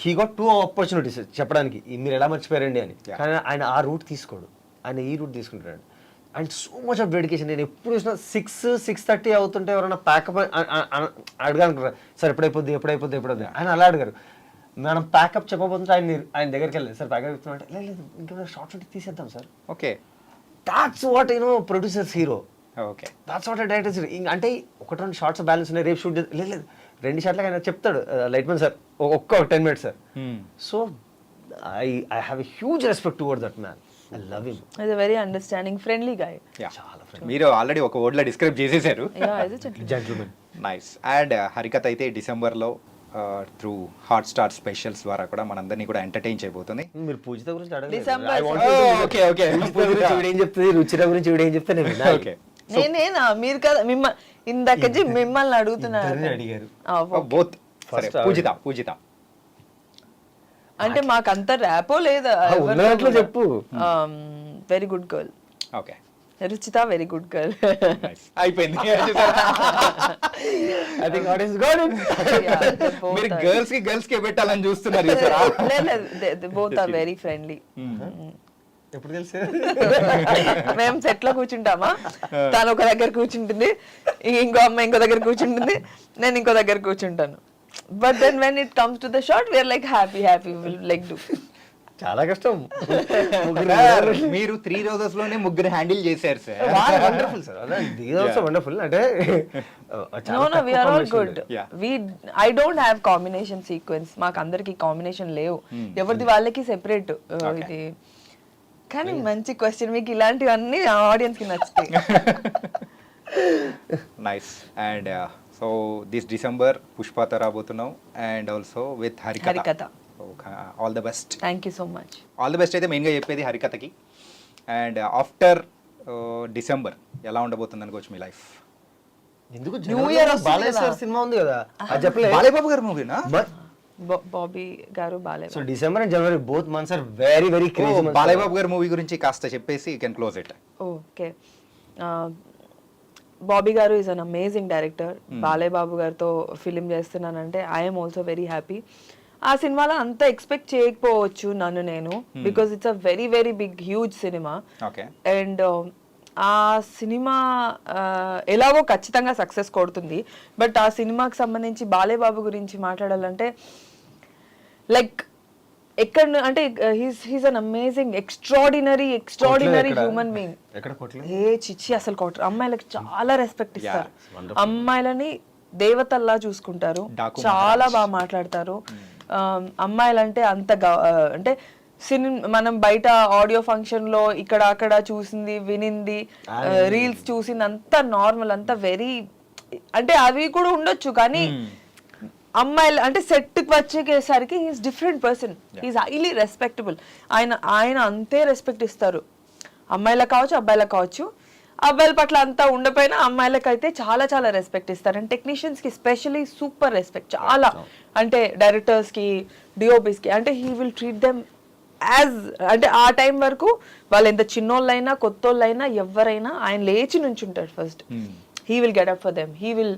హీ గాట్ 2 ఆపర్చునిటీస్ చెప్పడానికి, మీరు ఎలా మర్చిపోయారండి అని. కానీ ఆయన ఆ రూట్ తీసుకోడు, ఆయన ఈ రూట్ తీసుకుంటాడు. And so much of dedication. నేను ఎప్పుడు చూసినా 6-6:30 అవుతుంటే ఎవరైనా ప్యాకప్ అడగాలనుకుంటారు, సార్ ఎప్పుడైపోద్ది ఆయన అలా అడిగారు. మనం ప్యాకప్ చెప్పబోతుంటే ఆయన దగ్గరికి వెళ్ళలేదు, సార్ ప్యాకప్ చెప్తున్నా అంటే లేదు ఇంకేమైనా షార్ట్స్ ఉంటే తీసేద్దాం sir. Okay, that's what producers hero. Okay, that's what directors. అంటే 1-2 షార్ట్స్ బ్యాలెన్స్ ఉన్నాయి, రేపు షూట్ లేదు 2 షాట్లకి ఆయన చెప్తాడు, లైట్మెన్ సార్ ఒక్క 10 minutes sir. So I have a huge respect towards that man. I love him. He's a very understanding, friendly guy. చాలా friendly. మీరు already ఒక వర్డ్ లో డిస్క్రైబ్ చేసేసారు. జెంటిల్మెన్. నైస్. అండ్ హరికథ అయితే డిసెంబర్లో త్రూ హాట్ స్టార్ స్పెషల్స్ ద్వారా కూడా మనందరినీ కూడా ఎంటర్టైన్ చేయబోతుంది. మీరు పూజిత గురించి ఓకే ఓకే, ఏం చెప్తుంది, రుచిర గురించి వీడు ఏం చెప్తే నేను విన్నా. ఓకే, నేనేనా మీరు కదా ఇందాక మిమ్మల్ని అడుగుతున్నారు అడిగారు. బోత్. సరే, పూజిత అంటే మాకు అంత ర్యాపో లేదా, చెప్పు. Very good girl. Okay, Ruchita very good girl. అయిపోయింది. I think audience got it. మీరు గర్ల్స్ కి పెట్టాలని చూస్తున్నారు. Both are very friendly. ఎప్పుడు తెలుసు? మేము సెట్ లో కూర్చుంటామా, తను ఒక దగ్గర కూర్చుంటుంది, ఇంకో అమ్మాయి ఇంకో దగ్గర కూర్చుంటుంది, నేను ఇంకో దగ్గర కూర్చుంటాను. But then when it comes to the shot, we are like happy, we'll like do. చాలా కష్టం. మీరు 3 రోజెస్ లోనే 3 హ్యాండిల్ చేశారు sir. Wonderful sir. These are also wonderful. అంటే no, we are all good. I don't have combination sequence. మాకు అందరికి combination లేవు, ఎవరిది వాళ్ళకి సెపరేట్. ఇది కానీ మంచి క్వశ్చన్, మీకు ఇలాంటివన్నీ ఆడియన్స్ కి నచ్చుతాయి. Nice. And so this December పుష్పతో రాబోతున్నాం and also with Harikatha. Harikatha. All the best. Thank you so much. All the best అయితే మెయిన్గా చెప్పేది హరికథకి. అండ్ ఆఫ్టర్ డిసెంబర్ ఎలా ఉండబోతుంది అనుకోవచ్చు మీ లైఫ్? ఎందుకు New Year వస్తుంది బాలయ్య కదా. సార్ సినిమా ఉంది కదా, అది చెప్పలే. బాలయ్యబాబు గారి మూవీనా? బాబీ గారు Balayya. So December and January both months or very very crazy. Balayya Babu గారి మూవీ గురించి కాస్త చెప్పేసి you can close it. Okay, Bobby గారు is an amazing director. Balayya Babu గారితో ఫిలిం చేస్తున్నానంటే ఐఎమ్ ఆల్సో వెరీ హ్యాపీ. ఆ సినిమాలో అంత ఎక్స్పెక్ట్ చేయకపోవచ్చు నన్ను నేను, because it's a very very big huge cinema. Okay. And ఆ సినిమా ఎలాగో ఖచ్చితంగా సక్సెస్ కొడుతుంది. బట్ ఆ సినిమాకి సంబంధించి బాలయ్య బాబు గురించి మాట్లాడాలంటే లైక్ ఎక్కడ అంటే he's an amazing extraordinary human being. ఎక్కడ కొట్లేదు? ఏ చిచ్చి అసలు కొట్టరు. అమ్మాయిలకి చాలా రెస్పెక్ట్ ఇస్తారు. అమ్మాయిలని దేవతల్లా చూసుకుంటారు. చాలా బాగా మాట్లాడతారు. అమ్మాయిలంటే అంత అంటే మనం బయట ఆడియో ఫంక్షన్ లో ఇక్కడ అక్కడ చూసింది వినింది రీల్స్ చూసింది అంత నార్మల్, అంత వెరీ అంటే అవి కూడా ఉండొచ్చు, కానీ అమ్మాయిలు అంటే సెట్ కి వచ్చేసరికి he's different person. He's highly respectable. ఆయన అంతే రెస్పెక్ట్ ఇస్తారు, అమ్మాయిలకు కావచ్చు అబ్బాయిలకు కావచ్చు. అబ్బాయిల పట్ల అంతా ఉండపోయినా అమ్మాయిలకు అయితే చాలా చాలా రెస్పెక్ట్ ఇస్తారు. అండ్ టెక్నీషియన్స్ కి స్పెషలీ సూపర్ రెస్పెక్ట్. చాలా అంటే డైరెక్టర్స్ కి, డిఓపిస్ కి, అంటే he will treat them as అంటే ఆ టైం వరకు వాళ్ళు ఎంత చిన్నోళ్ళైనా కొత్తోళ్ళైనా ఎవరైనా ఆయన లేచి నుంచి ఉంటాడు. First he will get up for them, he will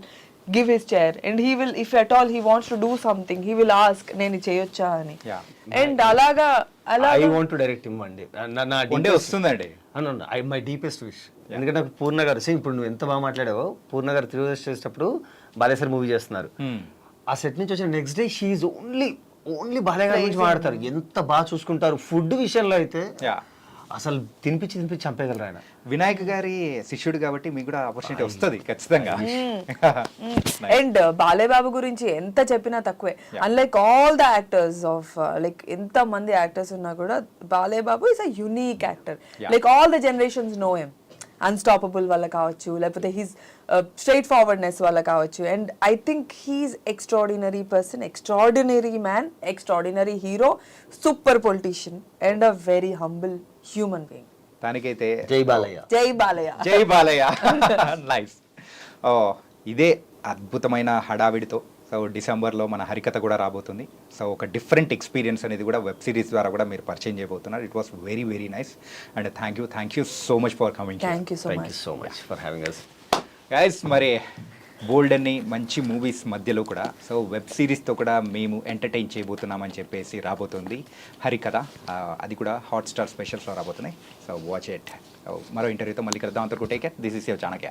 give his chair and he will if at all he wants to do something he will ask నేను చేయొచ్చా అని. అండ్ అలాగా I want to direct him అండి. ఉండే వస్తుందండి. My deepest wish. ఎందుకంటే నాకు పూర్ణ గారు సేమ్ ఇప్పుడు నువ్వు ఎంత బాగా మాట్లాడావో, పూర్ణ గారు త్రివేష్ చేసేటప్పుడు బాలయ్య సార్ మూవీ చేస్తున్నారు. ఆ సెట్ నుంచి వచ్చిన next day she only Balayya గారి గురించి మాట్లాడతారు. ఎంత బాగా చూసుకుంటారు. ఫుడ్ విషయంలో అయితే అసలు తినిపించి చంపేయగలరు ఆయన. వినాయక్ గారి శిష్యుడు కాబట్టి మీకు కూడా ఆపర్చునిటీ వస్తుంది ఖచ్చితంగా. అండ్ బాలయ్య బాబు గురించి ఎంత చెప్పినా తక్కువే. Unlike all the actors of like ఎంత మంది యాక్టర్స్ ఉన్నా కూడా Balayya Babu is a unique actor. Like all the generations know him. Unstoppable వల్ల కావచ్చు, లేకపోతే హీస్ స్ట్రైట్ ఫార్వర్డ్నెస్ వల్ల కావచ్చు. And I think he's extraordinary person, extraordinary man, extraordinary hero, super politician and a very humble human being. దానికైతే జై బాలయ్య. జై బాలయ్య. జై Balayya. Nice. ఇదే అద్భుతమైన హడావిడితో సో డిసెంబర్లో మన హరికథ కూడా రాబోతుంది. సో ఒక డిఫరెంట్ ఎక్స్పీరియన్స్ అనేది కూడా వెబ్ సిరీస్ ద్వారా కూడా మీరు పరిచయం చేయబోతున్నారు. It was very very nice and thank you so much for coming. Thank you so much for having us. Guys, మరి బోల్డ్ అన్ని మంచి మూవీస్ మధ్యలో కూడా సో వెబ్ సిరీస్తో కూడా మేము ఎంటర్టైన్ చేయబోతున్నామని చెప్పేసి రాబోతుంది హరికథ. అది కూడా హాట్స్టార్ స్పెషల్స్లో రాబోతున్నాయి. So watch it. మరో ఇంటర్వ్యూతో మళ్ళీ కలుద్దాం. అంతవరకు take care. This is your Chanakya.